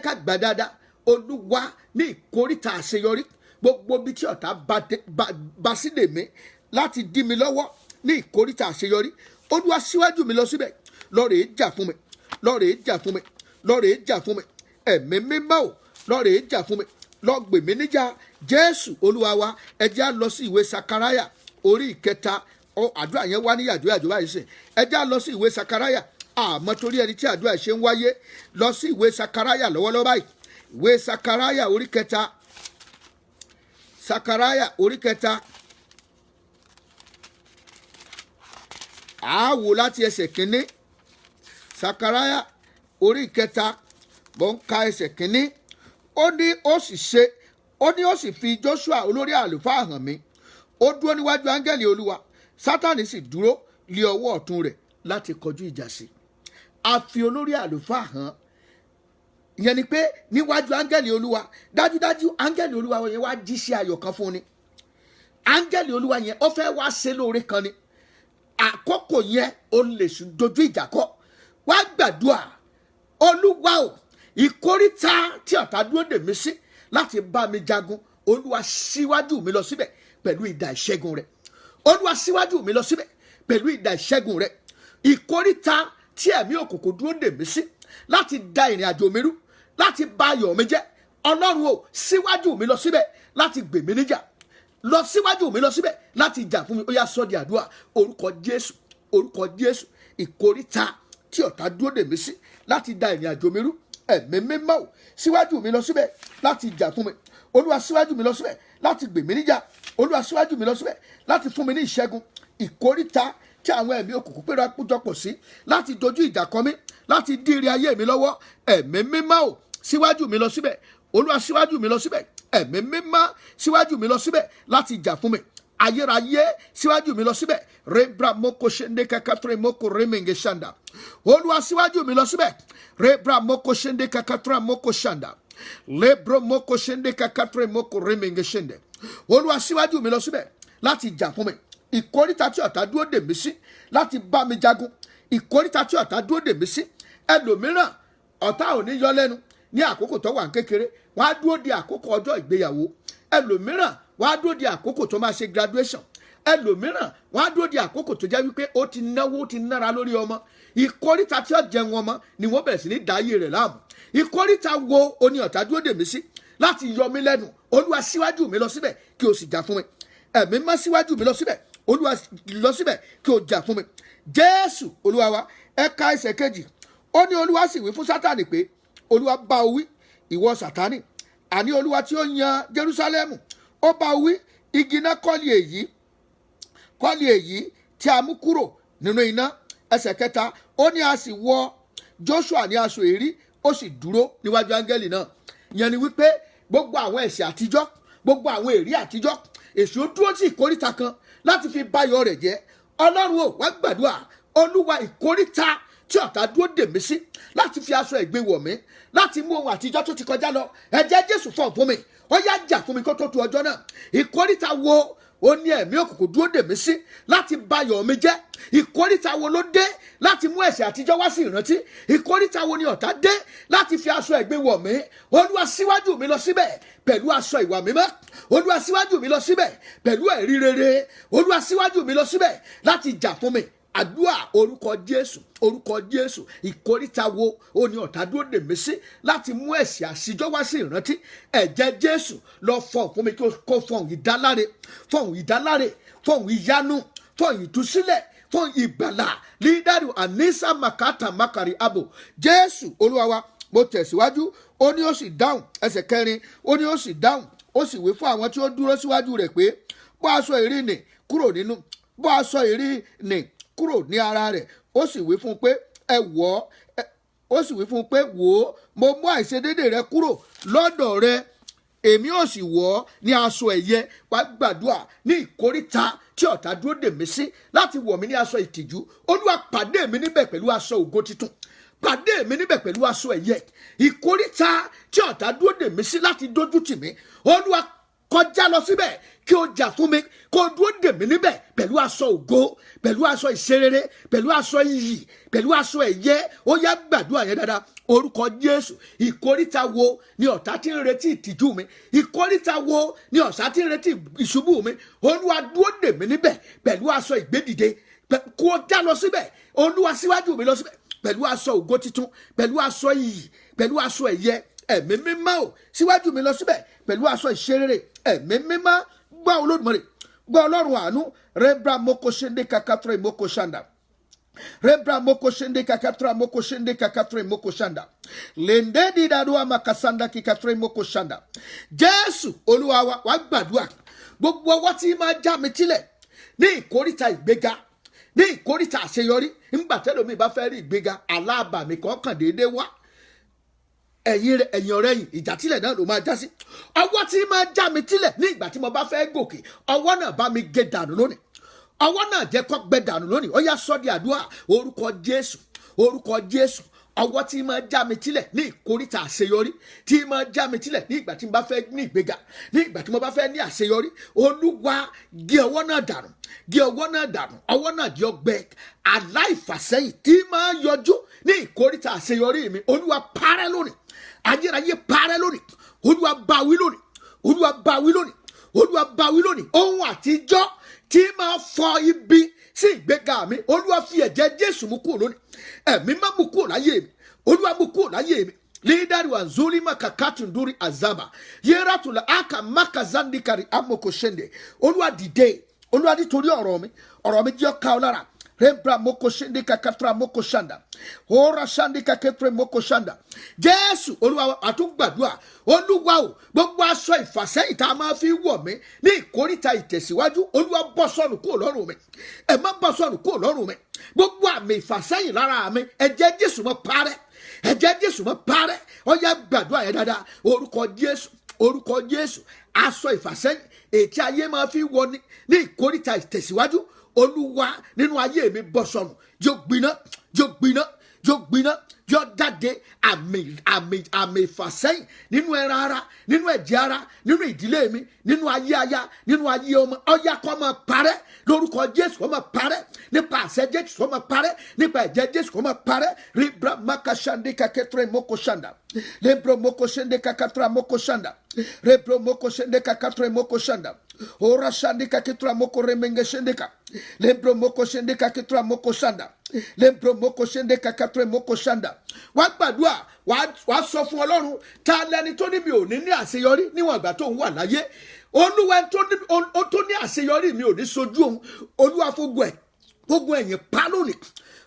ká gbà dáadáa Olúwa ní ìkórìtà àṣeyọrí gbogbo bí tí ọ̀tá bá sílẹ̀ mi láti dí mi lọ́wọ́ ní ìkórìtà àṣeyọrí Olúwa síwájú mi lọ síbẹ̀ lọ́ọ̀rẹ́ jà fún mi ẹ̀mí mímọ́ ò lọ́ọ̀rẹ́ jà fún mi lọ gbè mí níjà Jésù Olúwa wa ẹ jẹ́ á lọ sí ìwé Sakaraya orí 3 àdúrà yẹn wá ní yàjò báyìí sìn ẹ jẹ́ á lọ sí ìwé Sakaraya àmọ́ torí ẹni tí àdúrà ṣe ń wáyé lọ sí ìwé Sakaraya lọ́wọ́lọ́wọ́ báyìí ìwé Sakaraya orí 3 Sakaraya orí 3 àáwò láti ẹsẹ̀ kínní Sakaraya orí 3 mò ń ka ẹsẹ̀ kínní ó ní ó sì fi Joshua olórí àlùfáà hàn mí ó dúró níwájú áńgẹ́lì Olúwa Sátánì sì dúró lé ọwọ́ ọ̀tún rẹ̀ láti kọjú ìjà sí a fi olórí àlùfáà hàn ìyẹn ni pé níwájú áńgẹ́lì Olúwa dájúdájú áńgẹ́lì Olúwa yẹn wá jíṣẹ́ ayọ̀ kan fún ni áńgẹ́lì Olúwa yẹn ó fẹ́ wá ṣe lóore kan ni àkókò yẹn ó lè sùn dojú ìjà kọ wá gbàdúrà Olúwa o ìkórìtà tí ọ̀tá dúró dè mí sí láti bá mi jagun Olúwa síwájú mi lọ síbẹ̀ pẹ̀lú idà ìṣẹ́gun rẹ̀ Olúwa síwájú mi lọ síbẹ̀ pẹ̀lú idà ìṣẹ́gun rẹ̀ ìkórìtà tí ẹ̀mí òkùnkùn dúró dè mí sí láti da ìrìn àjò mi rú láti bà ayọ̀ mi jẹ́ Ọlọ́run o síwájú mi lọ síbẹ̀ láti gbè mí níjà lọ síwájú mi lọ síbẹ̀ láti jà fún mi ó yá sọ di àdúrà orúkọ Jésù ìkórìtà tí ọ̀tá dúró dè mí sí láti da ìrìn àjò mi rú ẹ̀mí mímọ́ ò síwájú mi lọ síbẹ̀ láti jà fún mi Olúwa síwájú mi lọ síbẹ̀ láti gbè mí níjà Olúwa síwájú mi lọ síbẹ̀ láti fún mi ní ìṣẹ́gun ìkórìtà tí àwọn ẹ̀mí òkùnkùn péra péjọpọ̀ sí láti dojú ìjà kọ mí láti dí ire ayé mi lọ́wọ́ ẹ̀mí mímọ́ ò síwájú mi lọ síbẹ̀ Olúwa síwájú mi lọ síbẹ̀ ẹ̀mí mímọ́ síwájú mi lọ síbẹ̀ láti jà fún mi ayérayé síwájú mi lọ síbẹ̀ rebra moko shende kakatre moko remenge shanda Olúwa síwájú mi lọ síbẹ̀ rebra moko shende kakatra moko shanda lebro moko shende kakatre moko remenge shende Olúwa síwájú mi lọ síbẹ̀ láti jà fún mi ìkóríta tí ọ̀tá dúró dè mí sí láti bá mi jagun, ìkóríta tí ọ̀tá dúró dè mí sí. Ẹlòmíràn ọ̀tá ò ní yọ lẹ́nu ní àkókò tó wà kékeré, wọ́n á dúró di àkókò ọjọ́ ìgbéyàwó. Ẹlòmíràn wọ́n á dúró di àkókò tó máa ṣe graduation. Ẹlòmíràn wọ́n á dúró di àkókò tó jẹ́ wípé ó ti náwó, ó ti nára lórí ọmọ. Ìkóríta tí ó jẹun ọmọ ni wọ́n bẹ̀rẹ̀ sí ní dá ayé rẹ̀ láàmú. Ìkóríta wo oní ọ̀tá dúró dè mí sí láti yọ mí lẹ́nu? Olúwa síwájú mi lọ síbẹ̀ kí o sì jà fún mi. Ẹ̀mí má síwájú mi lọ síbẹ̀, Olúwa lọ síbẹ̀ kí o jà fún mi. Jésù Olúwa wa. Ẹ̀ka ẹsẹ̀ kejì, ó ní Olúwa sì wí fún Sátánì pé, Olúwa bá ọ wí, ìwọ Sátánì, àní Olúwa tí ó yan Jerúsálẹ́mù, ó bá ọ wí, igi iná kọ́lì èyí tí a mú kúrò nínú iná. Ẹsẹ̀ kẹta, ó ní a sì wọ Jóṣúà ní aṣọ èrí, ó sì dúró níwájú áńgẹ́lì náà. Ìyẹn ni wípé gbogbo àwọn ẹ̀ṣẹ̀ àtijọ́, gbogbo àwọn èrí àtijọ́, èṣù dúró sí ìkóríta kan láti fi báyọ̀ rẹ̀ jẹ́. Ọlọ́run ò wá gbàdúrà, Olúwa ìkóríta tí ọ̀tá dúró dè mí sí láti fi aṣọ ẹ̀gbin wọ̀ mí, láti mú ohun àtijọ́ tó ti kọjá lọ, ẹ̀jẹ̀ Jésù fọ̀ fún mi, ó yá jà fún mi kó tó tu ọjọ́ náà. Ìkóríta wo ó ní ẹ̀mí òkùnkùn dúró dè mí sí láti bayọ̀ mi jẹ́? Ìkóríta wo ló dé láti mú ẹ̀ṣẹ̀ àtijọ́ wá sí ìrántí? Ìkóríta wo ni ọ̀tá dé láti fi aṣọ ẹ̀gbin wọ̀ mí? Olúwa síwájú mi lọ síbẹ̀ pẹ̀lú aṣọ ìwà mímọ́. Olúwa síwájú mi lọ síbẹ̀ pẹ̀lú ẹ̀rí rere. Olúwa síwájú mi lọ síbẹ̀ láti jà fún mi. Àdúrà orúkọ Jésù, orúkọ Jésù. Ìkóríta wo ó ní ọ̀tá dúró dè mí sí láti mú ẹ̀ṣẹ̀ àtijọ́ wá sí ìrántí? Ẹ̀jẹ̀ Jésù lọ fọ̀ fún mi kó fọ̀hún ìdáláre, fọ̀hún ìdáláre, fọ̀hún ìyanu, fọ̀hún ìtúsílẹ̀, fọ̀hún ìgbàlà. Lídàrú ànísà màkàtà mákàrí àbò. Jésù Olúwa wa. Mo tẹ̀síwájú, ó ní ó sì dáhùn. Ẹsẹ̀ kẹrin, ó ní ó sì dáhùn, ó sì wí fún àwọn tí ó dúró síwájú rẹ̀ pé, bọ́ aṣọ èrí nì kúrò nínú, bọ́ aṣọ èrí nì kúrò ní ara rẹ̀. Ó sì wí fún un pé, ẹ wọ̀ ọ́, ó sì wí fún un pé, wò ó, mo mú àìṣedéédé rẹ kúrò lọ́dọ̀ rẹ, èmi ò sì wọ̀ ọ́ ní aṣọ ẹ̀yẹ. Wá gbàdúrà ní ìkóríta tí ọ̀tá dúró dè mí sí láti wọ̀ mí ní aṣọ ìtìjú. Olúwa pàdé mi níbẹ̀ pẹ̀lú aṣọ ògo titun, pàdé mi níbẹ̀ pẹ̀lú aṣọ ẹ̀yẹ. Ìkóríta tí ọ̀tá dúró dè mí sí láti dójú tì mí, Olúwa kọjá lọ síbẹ̀ kí o jà fún mi, kó o dúró dè mí níbẹ̀ pẹ̀lú aṣọ ògo, pẹ̀lú aṣọ ìṣerere, pẹ̀lú aṣọ iyì, pẹ̀lú aṣọ ẹ̀yẹ. Ó yá gbàdúrà yẹn dáadáa. Orúkọ Jésù. Ìkóríta wo ni ọ̀tá tí ń retí ìtìjú mi? Ìkóríta wo ni ọ̀tá tí ń retí ìṣubú mi? Olúwa dúró dè mí níbẹ̀ pẹ̀lú aṣọ ìgbédìde, kó o já lọ síbẹ̀. Olúwa síwájú mi lọ síbẹ̀ pẹ̀lú aṣọ ògo titun, pẹ̀lú aṣọ iyì, pẹ̀lú aṣọ ẹ̀yẹ. Ẹ̀mí mímọ́ ò síwájú mi lọ síbẹ̀ pẹ̀lú aṣọ ìṣerere. Ẹ̀mí mímọ́ gbọ́ Olódùmarè, gbọ́ Ọlọ́run àánú. Rebra moko shende kakatre moko shanda, rebra moko shende kakatra moko shende kakatre moko shanda, lende di dadua makasanda kikatre moko shanda. Jésù Olúwa wa. Wá gbàdúrà. Gbogbo ọwọ́ tí máa já mi tílẹ̀ ní ìkóríta ìgbéga, ní ìkóríta àṣeyọrí, nígbà tẹ́lómi bá fẹ́ rí ìgbéga, aláàbàmì kọ̀ọ̀kan déédéé wá, ẹ̀yìn ọ̀rẹ́ yìí ìjàtílẹ̀ náà ló máa já sí. Ọwọ́ tí máa já mi tílẹ̀ ní ìgbà tí mo bá fẹ́ gòkè, ọwọ́ náà bá mi gé dànù lónìí, ọwọ́ náà jẹ́ kó gbẹ dànù lónìí. Ó yá sọ́ di àdúrà. Orúkọ Jésù, orúkọ Jésù. Ọwọ́ tí máa já mi tílẹ̀ ní ìkóríta àṣeyọrí, tí máa já mi tílẹ̀ ní ìgbà tí mo bá fẹ́ ní ìgbéga, ní ìgbà tí mo bá fẹ́ ní àṣeyọrí, Olúwa gé ọwọ́ náà dànù, gé ọwọ́ náà dànù, ọwọ́ náà di ọgbẹ́. Aláìfàsẹ́yìn tí máa yọjú ní ìkóríta àṣeyọrí mi, Olúwa parẹ́ lónìí, ayérayé parẹ́ lónìí. Olúwa bá wí lónìí, Olúwa bá wí lónìí, Olúwa bá wí lónìí. Ohun àtijọ́ tí máa fọ ibi sí ìgbéga mi, Olúwa fi ẹ̀jẹ̀ Jésù mú kúrò lónìí. Ẹ̀mí má mú kúrò láyé mi, Olúwa mú kúrò láyé mi. Lídàrí wa nzuri makakatunduri azaba yeratula aka makazandikari amokoshende. Olúwa dìde, Olúwa nítorí ọ̀rọ̀ mi jẹ́ ọ̀ka ọlára. Rembra moko shende kakatra moko shanda, ora shandi kaketre moko shanda. Jésù Olúwa àtúngbàdúrà. Olúwa o, gbogbo aṣọ ìfàsẹ́yìn tá a máa fi wọ̀ mí ní ìkóríta ìtẹ̀síwájú, Olúwa bọ́ sọnù kúrò lọ́rùn mi. Ẹ má bọ́ sọnù kúrò lọ́rùn mi. Gbogbo àmì ìfàsẹ́yìn lára mi, ẹ̀jẹ̀ Jésù mọ́ parẹ́, ẹ̀jẹ̀ Jésù mọ́ parẹ́. Ó yá gbàdúrà yẹn dáadáa. Orúkọ Jésù, orúkọ Jésù. Aṣọ ìfàsẹ́yìn ètí ayé máa fi wọ̀ ní ìkóríta ìtẹ̀síwájú, Olúwa nínú ayé mi bọ́ sọnù. Yóò gbiná, yóò gbiná, yóò gbiná, yóò jáde àmì ìfàsẹ́yìn nínú ẹran ara nínú ẹ̀jẹ̀ ara nínú ìdílé mi nínú ayé aya nínú ayé ọmọ ọ̀yá kó máa parẹ́ lórúkọ Jésù kó máa parẹ́ nípa àṣẹ Jésù kó máa parẹ́ nípa ẹ̀jẹ̀ Jésù kó máa parẹ́ ribra makashande kaketre moko shanda lebro moko shende kakatra moko shanda rebro moko shende kakatre moko shanda ora shande kaketra moko remenge shende ka lebro moko shende kaketra moko shanda lebro moko shende kakatre moko shanda wá gbàdúrà wá sọ fún Ọlọ́run ta lẹni tó ní mi ò ní àṣeyọrí níwọ̀n ìgbà tó ń wà láyé Olúwa tó ní àṣeyọrí mi ò ní sojú òun Olúwa fógun ẹ̀yìn pa lónìí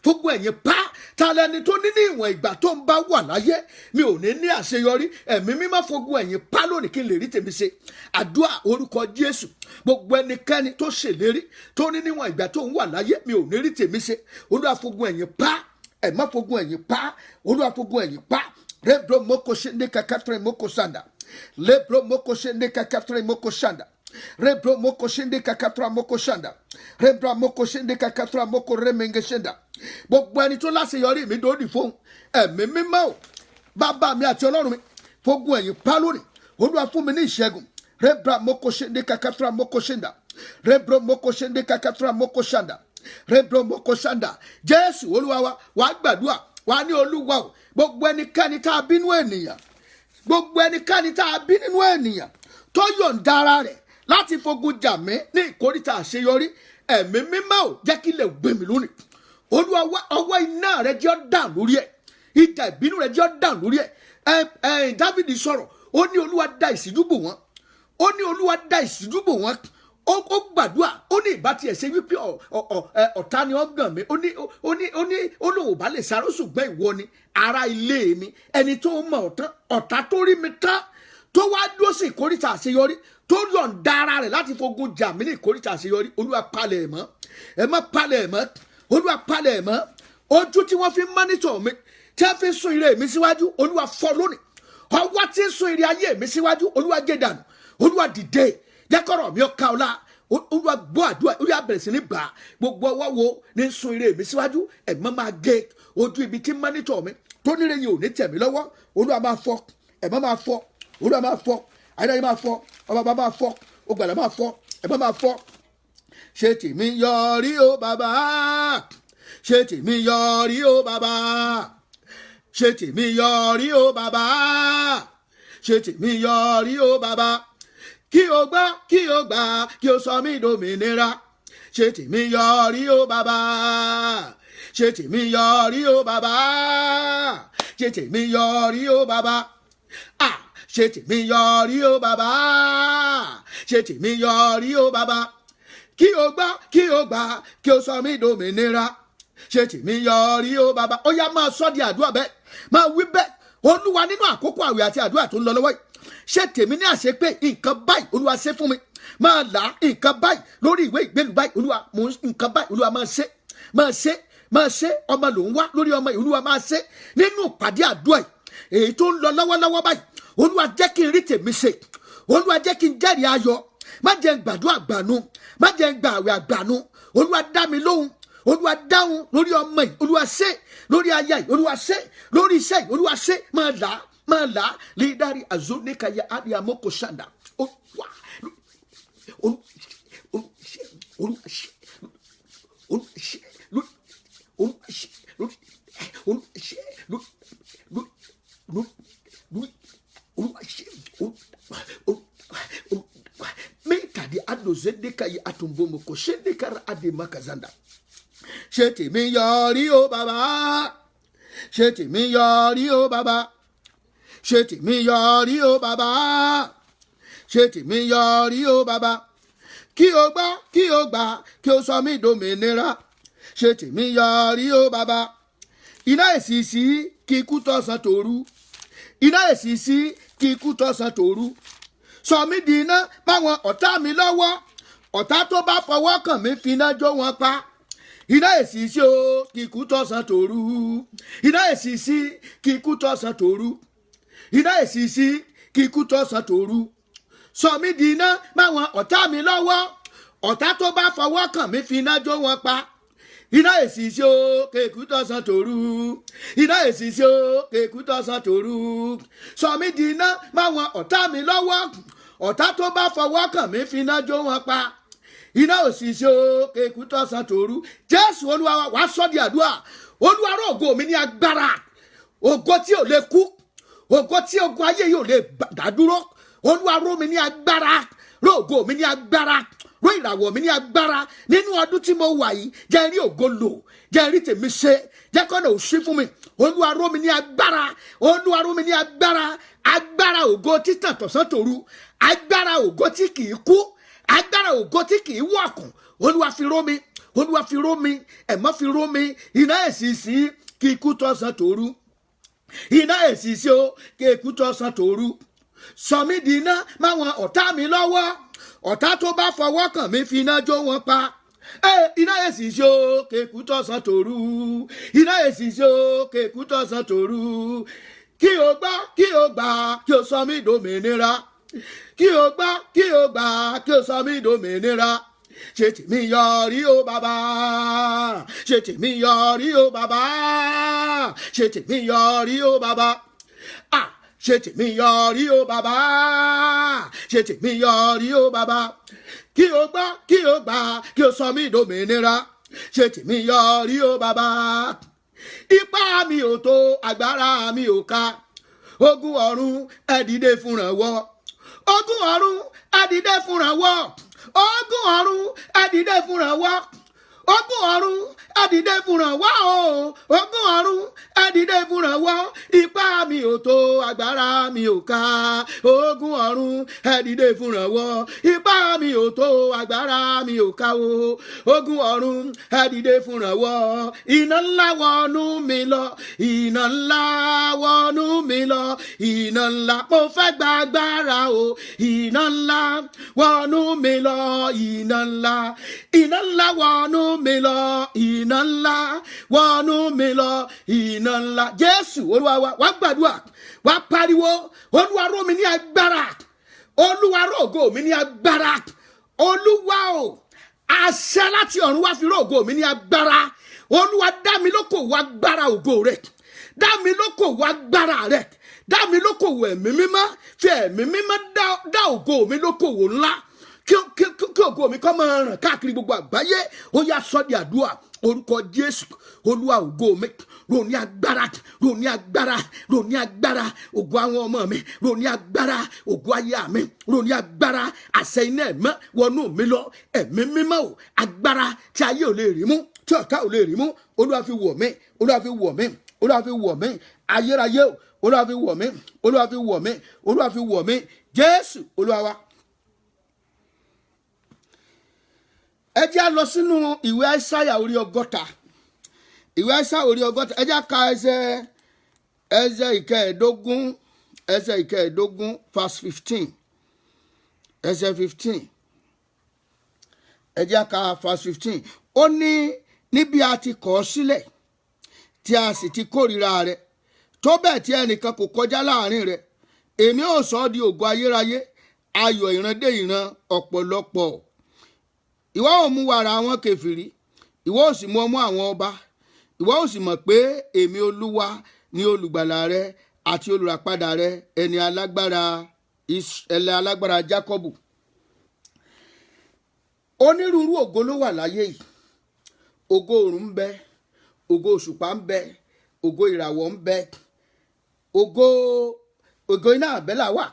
fógun ẹ̀yìn pa ta lẹni tó ní ìwọ̀n ìgbà tó ń bá wà láyé mi ò ní àṣeyọrí ẹ̀mí mímọ́ fógun ẹ̀yìn pa lónìí kí n lè rí tèmi ṣe àdúrà orúkọ Jésù gbogbo ẹnikẹ́ni tó ṣèlérí tó ní níwọ̀n ìgbà tó ń wà láyé mi ò ní rí tèmi ṣe Olúwa fógun ẹ̀yìn pa ẹ̀mọ́ fógun ẹ̀yìn pa Olúwa fógun ẹ̀yìn pa rebro moko shende kakatre moko sanda lebro moko shende kakatre moko shanda rebro moko shende kakatra moko shanda rebra moko shende kakatra moko remenge shenda gbogbo ẹni tó láṣeyọrí mi dòdì fún ẹ̀mí mímọ́ o bàbá mi àti Ọlọ́run mi fógun ẹ̀yìn pa lónìí Olúwa fún mi ní ìṣẹ́gun rebra moko shende kakatra moko shenda rebro moko shende kakatra moko shanda rebro moko shanda Jésù Olúwa wa wá gbàdúrà wá ní Olúwa o gbogbo ẹnikẹ́ni tá a bí nínú ènìyàn gbogbo ẹnikẹ́ni tá a bí nínú ènìyàn tó yọ̀ǹda ara rẹ̀ láti fogun jà mí ní ìkórìtà àṣeyọrí ẹ̀mí mímọ́ ò jẹ́ kí lè gbé mi lónìí Olúwa ọwọ́ iná rẹ̀ jẹ́ ó dà lórí ẹ̀ idà ìbínú rẹ̀ jẹ́ ó dà lórí ẹ̀ Dáfídì sọ̀rọ̀ ó ní Olúwa da ìṣíjú bò wọ́n ó ní Olúwa da ìṣíjú bò wọ́n ó gbàdúrà ó ní ìbá tiẹ̀ ṣe wípé ọ̀tá ni ó gàn mí ó lóun bá lè sáré ṣùgbọ́n ìwọ ni ará ilé mi ẹni tó mọ ọ̀tá tó rí mi tán tó wá dúró sí ìkórìtà àṣeyọrí tó yọ̀ǹda ara rẹ̀ láti fogun jà mí ní ìkórìtà àṣeyọrí Olúwa palẹ̀ ẹ̀ mọ́ ẹ má palẹ̀ ẹ̀ mọ́ Olúwa palẹ̀ ẹ̀ mọ́ ojú tí wọ́n fi mọ́nítọ̀ mi tí wọ́n fi sún ire mi síwájú Olúwa fọ́ lónìí ọwọ́ tí ń sún ire ayé mi síwájú Olúwa gé dànù Olúwa dìde jẹ́kọ̀rọ̀ mi ó ká ọlá Olúwa gbọ́ àdúrà Olúwa bẹ̀rẹ̀ sí ní gbà gbogbo ọwọ́ wo ní sun ire mi síwájú ẹ̀mọ́ máa gé ojú ibi tí mọ́nítọ̀ mi tó nílé yìí ò ní tẹ̀ mí lọ́wọ́ Olúwa máa fọ́ ẹ̀mọ́ máa fọ́ Olúwa máa fọ́ ayélujára máa fọ́ ọba máa fọ́ ògbàlà máa fọ́ ẹ̀mọ́ máa fọ́ ṣé tèmi yọrí o bàbá ṣé tèmi yọrí o bàbá ṣé tèmi yọrí o bàbá ṣé tèmi yọrí o bàbá kí o gbọ́ kí o gbà kí o sọ mí dòmìnira ṣé tèmi yọrí o bàbá ṣé tèmi yọrí o bàbá ṣé tèmi yọrí o bàbá ṣé tèmi yọrí o bàbá ṣé tèmi yọrí o bàbá kí o gbọ́ kí o gbà kí o sọ mí dòmìnira ṣé tèmi yọrí o bàbá ó yá máa sọ di àdúrà bẹ́ẹ̀ máa wí bẹ́ẹ̀ Olúwa nínú àkókò àwẹ̀ àti àdúrà tó ń lọ lọ́wọ́ yìí ṣé tèmi ní àṣẹ pé nǹkan báyìí Olúwa ṣe fún mi máa là nǹkan báyìí lórí ìwé ìgbélú báyìí Olúwa nǹkan báyìí Olúwa máa ṣe ọmọ ló ń wá lórí ọmọ yìí Olúwa máa ṣe nínú ìpàdé àdúrà yìí èyí tó ń lọ lọ́wọ́lọ́wọ́ báyìí Olúwa jẹ́ kí n rí tèmi ṣe Olúwa jẹ́ kí n jẹ́rìí ayọ̀ má jẹ́ n gbàdúrà àgbànú má jẹ́ n gbà àwẹ̀ àgbànú Olúwa dá mi lóhùn Olúwa dáhùn lórí ọmọ yìí Olúwa ṣe lórí aya yìí Olúwa ṣe lórí iṣẹ́ yìí Olúwa ṣe máa là lídárí àzóníkàyà àdìyàmọ́kò ṣàdá mẹ́tàdí àdòzédékàyà àtúnbọ̀mọ̀kò ṣẹ́dékàrà àdèmàkàzàndà ṣé tèmi yọrí o bàbá ṣé tèmi yọrí o bàbá ṣé tèmi yọrí o bàbá ṣé tèmi yọrí o bàbá kí o gbọ́ kí o gbà kí o sọ mí dòmìnira ṣé tèmi yọrí o bàbá iná èsìsì kí ikú tọ̀sán tòru iná èsìsì kí ikú tọ̀sán tòru sọ mí di iná báwọn ọ̀tá mi lọ́wọ́ ọ̀tá tó bá fọwọ́ kàn mí finá jó wọn pa iná èsìsì o kí ikú tọ̀sán tòru iná èsìsì kí ikú tọ̀sán tòru iná èsìsì kí ikú tọ̀sán tòru sọ mí di iná báwọn ọ̀tá mi lọ́wọ́ ọ̀tá tó bá fọwọ́ kàn mí finá jó wọn pa iná èsìsì o kéèkú tọ̀sán tòru iná èsìsì o kéèkú tọ̀sán tòru sọ mí di iná máwọn ọ̀tá mi lọ́wọ́ ọ̀tá tó bá fọwọ́ kàn mí fi iná jó wọn pa iná òsìsì o kéèkú tọ̀sán tòru Jésù Olúwa wa sọ di àdúrà Olúwa rọ̀ ògo mi ní agbára ògo tí ò lè kú ògo tí ogun ayé yóò lè dádúró Olúwa rọ̀ mi ní agbára rọ̀ ògo mi ní agbára ró ìràwọ̀ mi ní agbára nínú ọdún tí mo wà yìí jẹ́ rí ògo lò jẹ́ rí tèmi ṣe jẹ́ kọ́nà ò sí fún mi Olúwa ró mi ní agbára Olúwa ró mi ní agbára agbára ògo títàn tọ̀sán tòru agbára ògo tí kì í kú agbára ògo tí kì í wọ̀kùn Olúwa fi ró mi Olúwa fi ró mi ẹ̀mọ́ fi ró mi iná èsìsì kí ikú tọ̀sán tòru iná èsìsì o kí ikú tọ̀sán tòru sọ mí di iná máwọn ọ̀tá mi lọ́wọ́ ọ̀tá tó bá fọwọ́ kàn mí fi iná jó wọn pa iná èsìsì o kéèkú tọ̀sán tòru iná èsìsì o kéèkú tọ̀sán tòru kí o gbọ́ kí o gbà kí o sọ mí dòmìnira kí o gbọ́ kí o gbà kí o sọ mí dòmìnira ṣe tèmi yọrí o bàbá ṣe tèmi yọrí o bàbá ṣe tèmi yọrí o bàbá ṣe tèmi yọrí o bàbá ṣe tèmi yọrí o bàbá kí o gbọ́ kí o gbà kí o sọ mí dòmìnira ṣe tèmi yọrí o bàbá ipá mi ò tó agbára mi ò ká ogun ọ̀run ẹ dìde fúnrànwọ́ ogun ọ̀run ẹ dìde fúnrànwọ́ ogun ọ̀run ẹ dìde fúnrànwọ́ ogun ọ̀run ẹ dìde fúnrànwọ́ o ogun ọ̀run ẹ dìde fúnrànwọ́ ipá mi ò tó agbára mi ò ká ogun ọ̀run ẹ dìde fúnrànwọ́ ipá mi ò tó agbára mi ò ká o ogun ọ̀run ẹ dìde fúnrànwọ́ iná ńlá wọnú mi lọ iná ńlá wọnú mi lọ iná ńlá mo fẹ́ gba agbára o iná ńlá wọnú mi lọ iná ńlá wọnú mi lọ iná ńlá wọnú mi lọ iná ńlá Jésù Olúwa wa wá gbàdúrà wá pariwo Olúwa rọ̀ mí ní agbára Olúwa rọ̀ ògo mi ní agbára Olúwa o àṣẹ láti ọ̀run wá fi rọ̀ ògo mi ní agbára Olúwa dá mi lókòwò agbára ògo rẹ̀ dá mi lókòwò agbára rẹ̀ dá mi lókòwò ẹ̀mí mímọ́ fi ẹ̀mí mímọ́ dá ògo mi lókòwò ńlá kí ògo mi kó máa ràn káàkiri gbogbo àgbáyé ó yá sọ di àdúrà orúkọ Jésù Olúwa ògo mi rọ̀ ní agbára rọ̀ ní agbára rọ̀ ní agbára ògo àwọn ọmọ mi rọ̀ ní agbára ògo aya mi rọ̀ ní agbára àṣẹ iná ẹ̀mọ́ wọnú mi lọ ẹ̀mí mímọ́ o agbára tí ayé ò lè rí mú tí ọ̀tá ò lè rí mú Olúwa fi wọ̀ mí Olúwa fi wọ̀ mí Olúwa fi wọ̀ mí ayérayé o Olúwa fi wọ̀ mí Olúwa fi wọ̀ mí Olúwa fi wọ̀ mí Jésù Olúwa wa. ẹ jẹ́ lọ sínú ìwé Aísáyà orí 60 ìwé Aísáyà orí 60 ẹ jẹ́ ká ẹsẹ̀ ìkẹẹ̀ẹ́dógún verse 15 ẹsẹ̀ 15 ẹ jẹ́ ká verse 15 ó ní níbi a ti kọ̀ ọ́ sílẹ̀ tí a sì ti kórìíra rẹ̀ tó bẹ́ẹ̀ tí ẹnìkan kò kọjá láàrin rẹ̀ èmi ò sọ ọ́ di ògo ayérayé ayọ̀ ìran dé ìran ọ̀pọ̀lọpọ̀ ìwọ ò mú wàrà àwọn kèfìrí ìwọ ò sì mú ọmú àwọn ọba ìwọ ò sì mọ̀ pé èmi Olúwa ni olùgbàlà rẹ àti olùràpadà rẹ ẹni alágbára Jákọ́bù. onírúurú ògo ló wà láyé yìí ògo òrùn ń bẹ ògo òṣùpá ń bẹ ògo ìràwọ̀ ń bẹ ògo iná àbẹ́là wà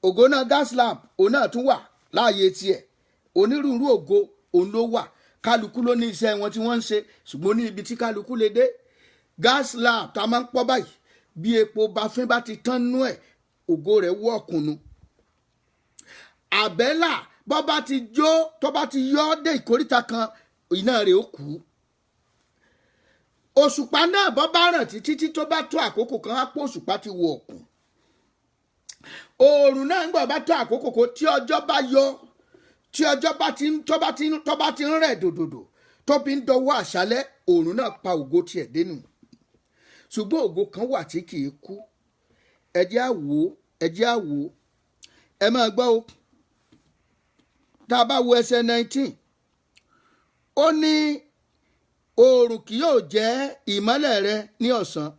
ògo náà gas lamp òun náà tún wà láàyè tiẹ̀ onírúurú ògo òun ló wà kálukú ló ní iṣẹ́ wọn tí wọ́n ń ṣe ṣùgbọ́n ní ibi tí kálukú lè dé gas lamp tá a máa ń pọ́ báyìí bí epo bafín bá ti tán nú ẹ̀ ògo rẹ̀ wọ́ ọ̀kùnù àbẹ́là bọ́ bá ti jó tó bá ti yọ́ dé ìkóríta kan iná rẹ̀ ó kú òṣùpá náà bọ́ bá ràn títí tó bá tó àkókò kan á pọ̀ òṣùpá ti wọ̀ ọ̀kùn oòrùn náà ń gbọ́ bá tó àkókò kan tí ọjọ́ bá yọ tí ọjọ́ bá ti ń rẹ̀ dòdòdò tó fi ń dọwọ́ àṣálẹ́ oòrùn náà pa ògo tiẹ̀ dénú ṣùgbọ́n ògo kan wà tí kì í kú ẹ jẹ́ á wò ẹ máa gbọ́ o tá a bá wo ẹsẹ̀ 19 ó ní oòrùn kì yóò jẹ́ ìmọ́lẹ̀ rẹ ní ọ̀sán,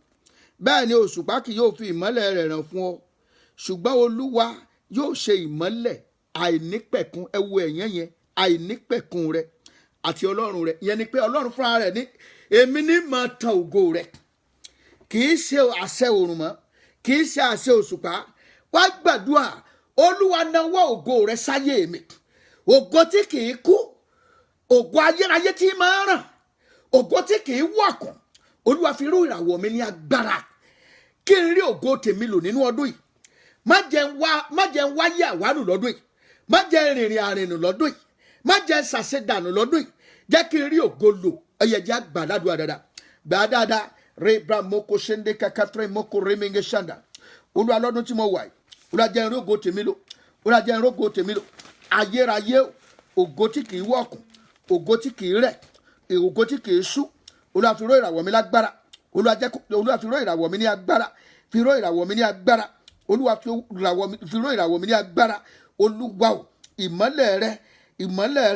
bẹ́ẹ̀ ni òṣùpá kì yóò fi ìmọ́lẹ̀ rẹ̀ ràn fún ọ. Ṣùgbọ́n Olúwa yóò ṣe ìmọ́lẹ̀ àìnípẹ̀kun, ẹ wo ẹ̀yẹ́ yẹn, àìnípẹ̀kun rẹ àti Ọlọ́run rẹ. Ìyẹn ni pé Ọlọ́run fúnra rẹ̀ ní èmi ní máa tan ògo rẹ. Kì í ṣe àṣẹ oòrùn mọ́, kì í ṣe àṣẹ òṣùpá. Wá gbàdúrà, Olúwa nawọ́ ògo rẹ sáyé mi. Ògo tí kì í kú, ògo ayérayé tí máa ràn, ògo tí kì í wọ̀kùn. Olúwa fi rú ìràwọ̀ mi ní agbára kí n rí ògo tèmi lò nínú ọdún yìí. Má jẹ́ ń wáyé àwárù lọ́dún yìí, má jẹ́ ń rìnrìn àrìnù lọ́dún yìí, má jẹ́ ń ṣàṣedànù lọ́dún yìí. Jẹ́ kí n rí ògo lò. Ẹyẹjẹ́ àgbàdàdúrà dáadáa, gbà dáadáa. Rebra moko ṣende kakatre moko remenge ṣanda. Olúwa lọ́dún tí mo wà yìí, Olúwa jẹ́ n rí ògo tèmi lò, Olúwa jẹ́ n rí ògo tèmi lò. Ayérayé ògo tí kì í wọ̀kùn, ògo tí kì í rẹ̀, ògo tí kì í sú. Olúwa fi ró ìràwọ̀ mi lágbára. Olúwa fi ró ìràwọ̀ mi ní agbára. Fi ró ìràwọ̀ mi ní agbára. Olúwa fi ró ìràwọ̀ mi ní agbára. Olúwa o, ìmọ́lẹ̀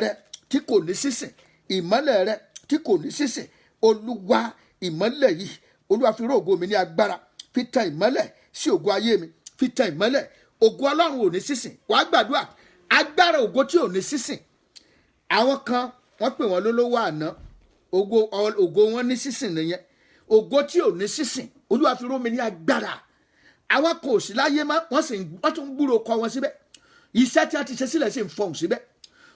rẹ tí kò ní sísìn, ìmọ́lẹ̀ rẹ tí kò ní sísìn. Olúwa ìmọ́lẹ̀ yìí, Olúwa fi ró ògo mi ní agbára. Fi tan ìmọ́lẹ̀ sí ògo ayé mi. Fi tan ìmọ́lẹ̀. Ògo Ọlọ́run ò ní sísìn. Wàá gbàdúrà, agbára ògo tí ò ní sísìn. Àwọn kan wọ́n pè wọ́n lólówó àná. Ògo wọn ní sísìn nìyẹn. Ògo tí ò ní sísìn, Olúwa fi ró mi ní agbára. Àwọn kò sí láyé mọ́, wọ́n tún ń gbúrò kọ wọn síbẹ̀. Iṣẹ́ tí wọ́n ti ṣe sílẹ̀ sì ń fọhùn síbẹ̀.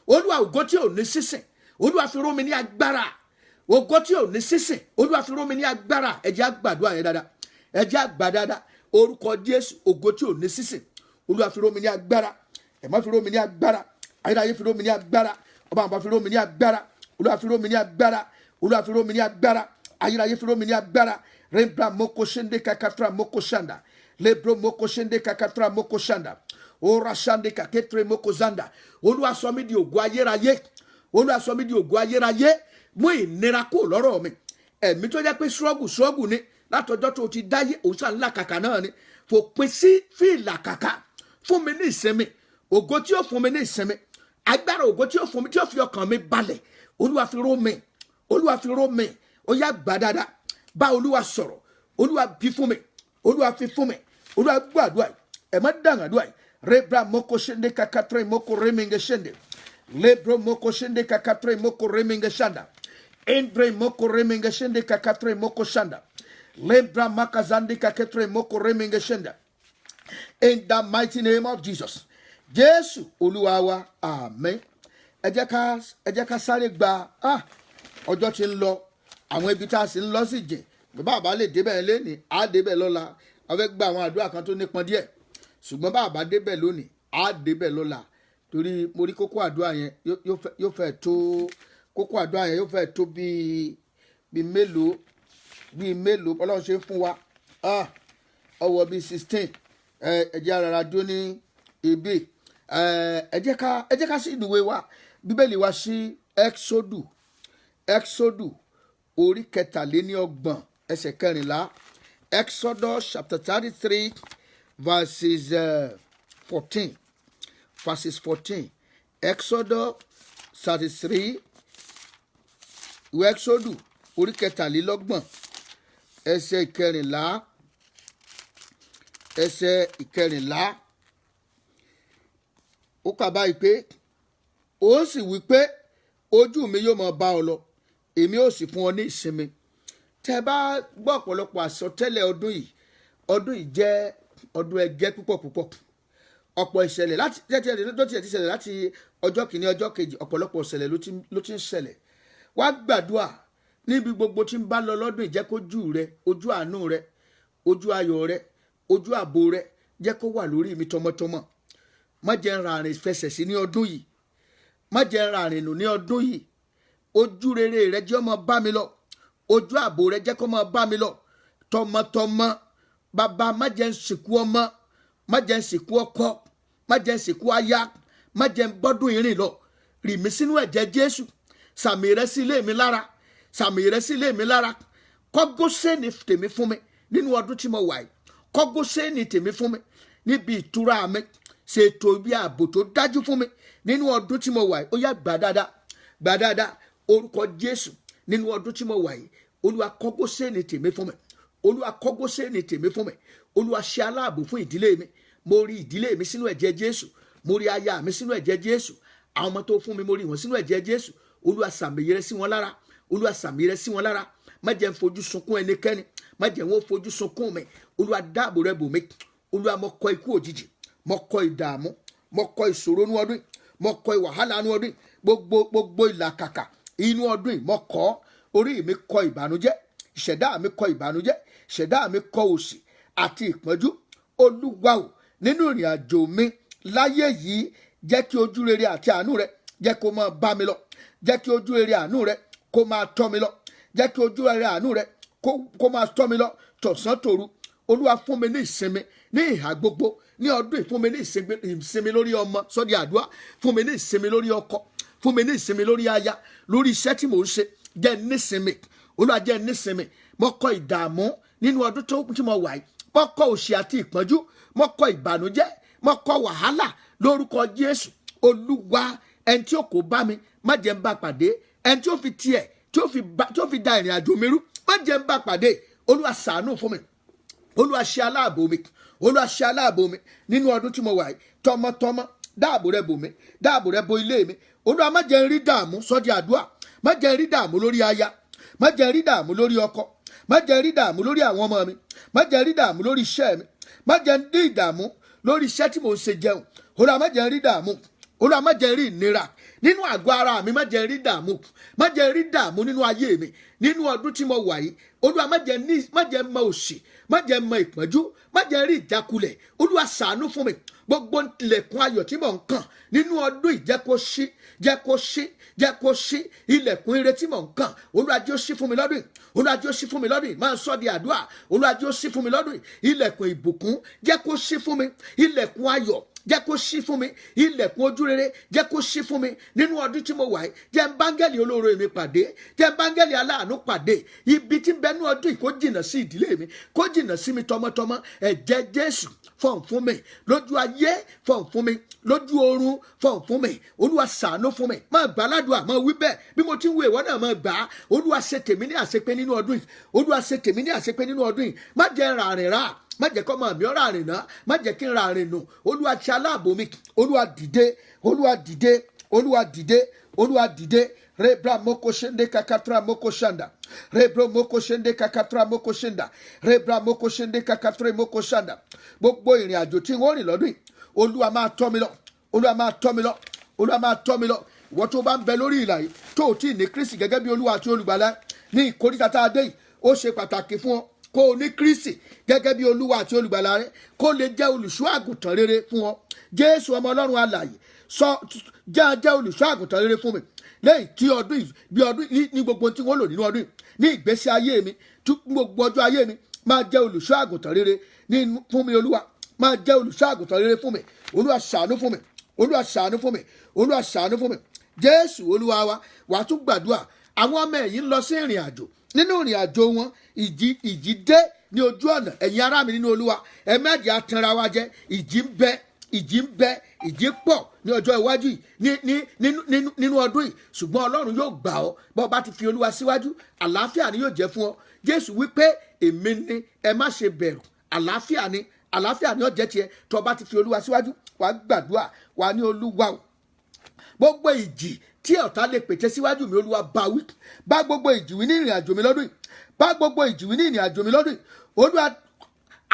Olúwa ògo tí ò ní sísìn, Olúwa fi ró mi ní agbára. Ògo tí ò ní sísìn, Olúwa fi ró mi ní agbára. Ẹ jẹ́ àgbàdúrà yẹn dáadáa, ẹ jẹ́ àgbà dáadáa. Orúkọ Jésù, ògo tí ò ní sísìn, Olúwa fi ró mi ní agbára. Ẹ má fi ró mi ní agbára. Ayérayé fi ró mi ní agbára. Ọba àbá fi ró mi ní agbára. Olúwa fi ró mi ní agbára. Olúwa fi ró mi ní agbára. Ayérayé fi ró mi ní agbára. Rembra moko ṣende kakatra moko ṣanda. Lebro moko ṣende kakatra moko ṣanda. Ora ṣande kaketre moko zanda. Olúwa sọ mí di ògo ayérayé. Olúwa sọ mí di ògo ayérayé. Mú ìnira kó lọ́rọ̀ mi. Ẹ̀mí tó jẹ́ pé ṣọ́ọ̀gù ni látọjọ́ tó ti dáyé òun ńlá kàkà náà ni. Fòpin sí fìlà kàkà. Fún mi ní ìsinmi. Ògo tí ó fún mi ní ìsinmi. Agbára ògo tí ó fún mi, tí ó fi ọkàn mi balẹ̀. Olúwa fi ró mi. Olúwa fi ró mi. Ó yá gbà dáadáa. Bá Olúwa sọ̀rọ̀. Olúwa bí fún mi. Olúwa fi fún mi. Olúwa gbọ́ àdúrà yìí. Ẹ má dàn àdúrà yìí. Rebra moko ṣende kakatre moko remenge ṣende. Lebro moko ṣende kakatre moko remenge ṣanda.Endre moko remenge ṣende kakatre moko ṣanda. Lebra makazande kakatre moko remenge ṣanda. In the mighty name of Jesus. Jésù Olúwa wa, amen. Ẹ jẹ́ ká sáré gba ọjọ́ tí ń lọ. Àwọn ibi tá a sì ń lọ sí jìn. Bàbá lè débẹ̀ lónìí, á débẹ̀ lọ́la. A fẹ́ gba àwọn àdúrà kan tó nípọn díẹ̀. Ṣùgbọ́n bàbá débẹ̀ lónìí, á débẹ̀ lọ́la. Torí mo rí kókó àdúrà yẹn yóò fẹ́ tó bíi mélòó Ọlọ́run ṣe fún wa. Ọwọ́ bíi 16. Ẹ jẹ́ ara dúró ní ibi. Ẹ jẹ́ ká sí ìdúwé wa, Bíbélì wa sí Exodus orí 23 ẹsẹ̀ 14. Exodus chapter 33 verses 14. Exodus 33 ìwé Exodus orí 23 ẹsẹ̀ 14. Ó kà báyìí pé ó sì wí pé ojú mi yóò máa bá ọ lọ, èmi ó sì fún ọ ní ìsinmi. Tẹ́ bá gbọ́ ọ̀pọ̀lọpọ̀ àsọtẹ́lẹ̀ ọdún yìí jẹ́ ọdún ẹgẹ́ púpọ̀. Ọ̀pọ̀ ìṣẹ̀lẹ̀ láti ṣẹlẹ̀ láti ọjọ́ kìíní ọjọ́ kejì, ọ̀pọ̀lọpọ̀ ìṣẹ̀lẹ̀ ló ti ń ṣẹlẹ̀. Wá gbàdúrà níbi gbogbo tí ń bá lọ lọ́dún yìí, jẹ́ kó ojú rẹ, ojú àánú rẹ, ojú ayọ̀ rẹ, ojú ààbò rẹ jẹ́ kó wà lórí mi tọmọtọmọ. Má jẹ́ ń ra àrìn fẹsẹ̀ sí ní ọdún yìí. Má jẹ́ ń ra àrìn nù ní ọdún yìí. Ojú rere rẹ jẹ́ ó máa bá mi lọ. Ojú ààbò rẹ jẹ́ kó máa bá mi lọ. Tọmọtọmọ. Bàbá má jẹ́ ń sìnkú ọmọ. Má jẹ́ ń sìnkú ọkọ. Má jẹ́ ń sìnkú aya. Má jẹ́ ń bọ́dún ìrìn lọ. Rì mí sínú ẹ̀jẹ̀ Jésù. Sàmì rẹ sí ilé mi lára. Sàmì rẹ sí ilé mi lára. Kọ́gó sẹ́ni tèmi fún mi nínú ọdún tí mo wà yìí. Kọ́gó sẹ́ni tèmi fún mi níbi ìtura mi. Ṣètò ibi ààbò tó dájú fún mi nínú ọdún tí mo wà yìí. Ó yá gbà dáadáa. Orúkọ Jésù. nínú ọdún tí mo wà yìí olúwa kọ́ Góṣẹ́nì tèmi fún mi, olúwa kọ́ Góṣẹ́nì tèmi fún mi, olúwa ṣe aláàbò fún ìdílé mi, mo rí ìdílé mi sínú ẹ̀jẹ̀ Jésù, mo rí aya mi sínú ẹ̀jẹ̀ Jésù, àwọn ọmọ tó fún mi mo rí wọn sínú ẹ̀jẹ̀ Jésù, olúwa sàmì rẹ sí wọn lára, olúwa sàmì rẹ sí wọn lára, má jẹ́ n fojú sunkún ẹnikẹ́ni, má jẹ́ wọn fojú sunkún mi, olúwa dáàbò rẹ bò mí, olúwa mo kọ̀ ikú òjijì, mo kọ̀ ìdààmú, mo kọ̀ ìṣòro ní ọdún yìí, mo kọ̀ ìwàhálà ní ọdún yìí, gbogbo ìlàkàkà inú ọdún yìí mo kọ̀, orí mi kọ̀ ìbànújẹ́, ìṣẹ̀dá mi kọ̀ ìbànújẹ́, ìṣẹ̀dá mi kọ̀ òṣì àti ìpọ́njú. Olúwa o, nínú ìrìn àjò mi láyé yìí jẹ́ kí ojú rere àti àánú rẹ jẹ́ kó máa bá mi lọ, jẹ́ kí ojú rere àánú rẹ kó máa tọ́ mi lọ, jẹ́ kí ojú rere àánú rẹ kó máa tọ́ mi lọ tọ̀sán tòru. Olúwa fún mi ní ìsinmi ní ìhà gbogbo ní ọdún yìí, fún mi ní ìsinmi lórí ọmọ, sọ́dí àdúrà, fún mi ní ìsinmi lórí ọkọ, fún mi ní ìsinmi lórí aya, lórí iṣẹ́ tí mò ń ṣe, jẹ́ nísinmi, olúwa jẹ́ nísinmi. Mo kọ̀ ìdààmú nínú ọdún tí mo wà yìí, mo kọ̀ òṣì àti ìpọ́njú, mo kọ̀ ìbànújẹ́, mo kọ̀ wàhálà lórúkọ Jésù. Olúwa ẹni tí ó kó bá mi má jẹ́ n bá pàdé, ẹni tí ó fi tiẹ̀ tí ó fi da ìrìn àjò mi rú má jẹ́ n bá pàdé. Olúwa ṣàánú fún mi, olúwa ṣe aláàbò mi, olúwa ṣe aláàbò mi nínú ọdún tí mo wà yìí, tọmọtọmọ dáàbò rẹ bò mí, dáàbò rẹ bo ilé mi. Olúwa má jẹ́ n rí dààmú, sọ́dí àdúrà, má jẹ́ n rí dààmú lórí aya, má jẹ́ n rí dààmú lórí ọkọ, má jẹ́ n rí dààmú lórí àwọn ọmọ mi, má jẹ́ n rí dààmú lórí iṣẹ́ mi, má jẹ́ n rí ìdààmú lórí iṣẹ́ tí mò ń ṣe jẹun. Olúwa má jẹ́ n rí dààmú, olúwa má jẹ́ n rí ìnira nínú àgọ́ ara mi, má jẹ́ n rí dààmú, má jẹ́ n rí dààmú nínú ayé mi nínú ọdún tí mo wà yìí. Olúwa má jẹ́ n mọ òṣì, má jẹ́ n mọ ìpọ́njú, má jẹ́ n rí ìjákulẹ̀. Olúwa ṣàánú fún mi, gbogbo ilẹ̀kùn ayọ̀ tí mò ń kàn nínú ọdún yìí jẹ́ kó ṣí, jẹ́ kó ṣí, jẹ́ kó ṣí. Ilẹ̀kùn ire tí mò ń kàn, Olúwa jẹ́ ó ṣí fún mi lọ́dún yìí, Olúwa jẹ́ ó ṣí fún mi lọ́dún yìí, máa sọ di àdúrà. Olúwa jẹ́ ó ṣí fún mi lọ́dún yìí. Ilẹ̀kùn ìbùkún jẹ́ kó ṣí fún mi, ilẹ̀kùn ayọ̀ jẹ́ kó ṣí fún mi, ilẹ̀kùn ojú rere jẹ́ kó ṣí fún mi nínú ọdún tí mo wà yìí. Jẹ́ n báńgẹ́lì olóore mi pàdé, jẹ́ n báńgẹ́lì aláàánú pàdé. Ibi tí ń bẹ nínú ọdún yìí kó jìnnà sí ìdílé mi, kó jìnnà sí mi tọmọtọmọ. Ẹ̀jẹ̀ Jésù fọ̀n fún mi lójú ayé, fọ̀n fún mi lójú oorun, fọ̀n fún mi. Olúwa ṣàánú fún mi, máa gbà ládùúgbà, máa wí bẹ́ẹ̀ bí mo ti ń wo ìwọ náà máa gbà á. Olúwa ṣe tèmi ní àṣepé nínú ọdún yìí, Olúwa ṣe tèmi ní àṣepé nínú ọdún yìí. Má jẹ́ ràrìn rà, má jẹ́ kọ́ máa mi ọ́ ràrìn náà, má jẹ́ kí n ràrìn nù. Olúwa ṣe aláàbò mi, Olúwa dìde, Olúwa dìde, Olúwa dìde, Olúwa dìde. Rebra moko shende kakatra moko shanda, rebro moko shende kakatra moko shenda, rebra moko shende kakatre moko shanda. Gbogbo ìrìn àjò tí wọ́n rìn lọ́dún yìí, Olúwa máa tọ́ mi lọ, Olúwa máa tọ́ mi lọ, Olúwa máa tọ́ mi lọ. Ìwọ tó bá ń bẹ lórí ìlà yìí tó ò tí ì ní Kristi gẹ́gẹ́ bí Olúwa àti olùgbàlà ní ìkórìtà tá a dé yìí, ó ṣe pàtàkì fún ọ kó o ní Kristi gẹ́gẹ́ bí Olúwa àti olùgbàlà rẹ, kó lè jẹ́ olùṣọ́ àgùntàn rere fún ọ. Jésù ọmọ Ọlọ́run alààyè jẹ́ olùṣọ́ àgùntàn rere fún mi lẹ́yìn tí ọdún yìí bí ọdún ní gbogbo tí wọ́n lò nínú ọdún yìí ní ìgbésí ayé mi, gbogbo ọjọ́ ayé mi máa jẹ́ olùṣọ́ àgùntàn rere fún mi. Olúwa máa jẹ́ olùṣọ́ àgùntàn rere fún mi. Olúwa ṣàánú fún mi, Olúwa ṣàánú fún mi, Olúwa ṣàánú fún mi. Jésù Olúwa wa, wàá tún gbàdúrà. Àwọn ọmọ ẹ̀yìn ń lọ sí ìrìn àjò, nínú ìrìn àjò wọn ìjì dé ní ojú ọ̀nà. Ẹ̀yin ará mi nínú Olúwa, ẹ má jẹ́ atanra wa jẹ. Ìjì ń bẹ, ìjì ń bẹ, ìjì pọ̀ ní ọjọ́ iwájú yìí nínú ọdún yìí, ṣùgbọ́n Ọlọ́run yóò gbà ọ́ bọ́ bá ti fi Olúwa síwájú. Àlàáfíà ni yóò jẹ́ fún ọ. Jésù wípé èmi ni, ẹ má ṣe bẹ̀rù. Àlàáfíà ni yóò jẹ́ tiẹ̀ tó bá ti fi Olúwa síwájú. Wà á gbàdúrà, wà á ní Olúwa o, gbogbo ìjì tí ọ̀tá lè pète síwájú mi, Olúwa bá wí. Bá gbogbo ìjì wí ní ìrìn àjò mi lọ́dún yìí, bá gbogbo ìjì wí ní ìrìn àjò mi lọ́dún yìí. Olúwa,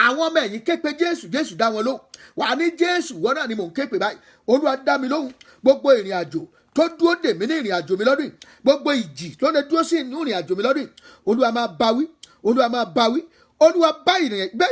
àwọn ọmọ ẹ̀yìn ké pe Jésù, Jésù dá wọn lóhùn. Wà á ní Jésù, wọ́n náà ni mò ń ké pe báyìí. Olúwa dá mi lóhùn. Gbogbo ìrìn àjò tó dúró dè mí ní ìrìn àjò mi lọ́dún yìí, gbogbo ìjì tó lè dúró sí inú ìrìn àjò mi lọ́dún yìí, Olúwa máa bá wí, Olúwa máa bá wí. Olúwa bá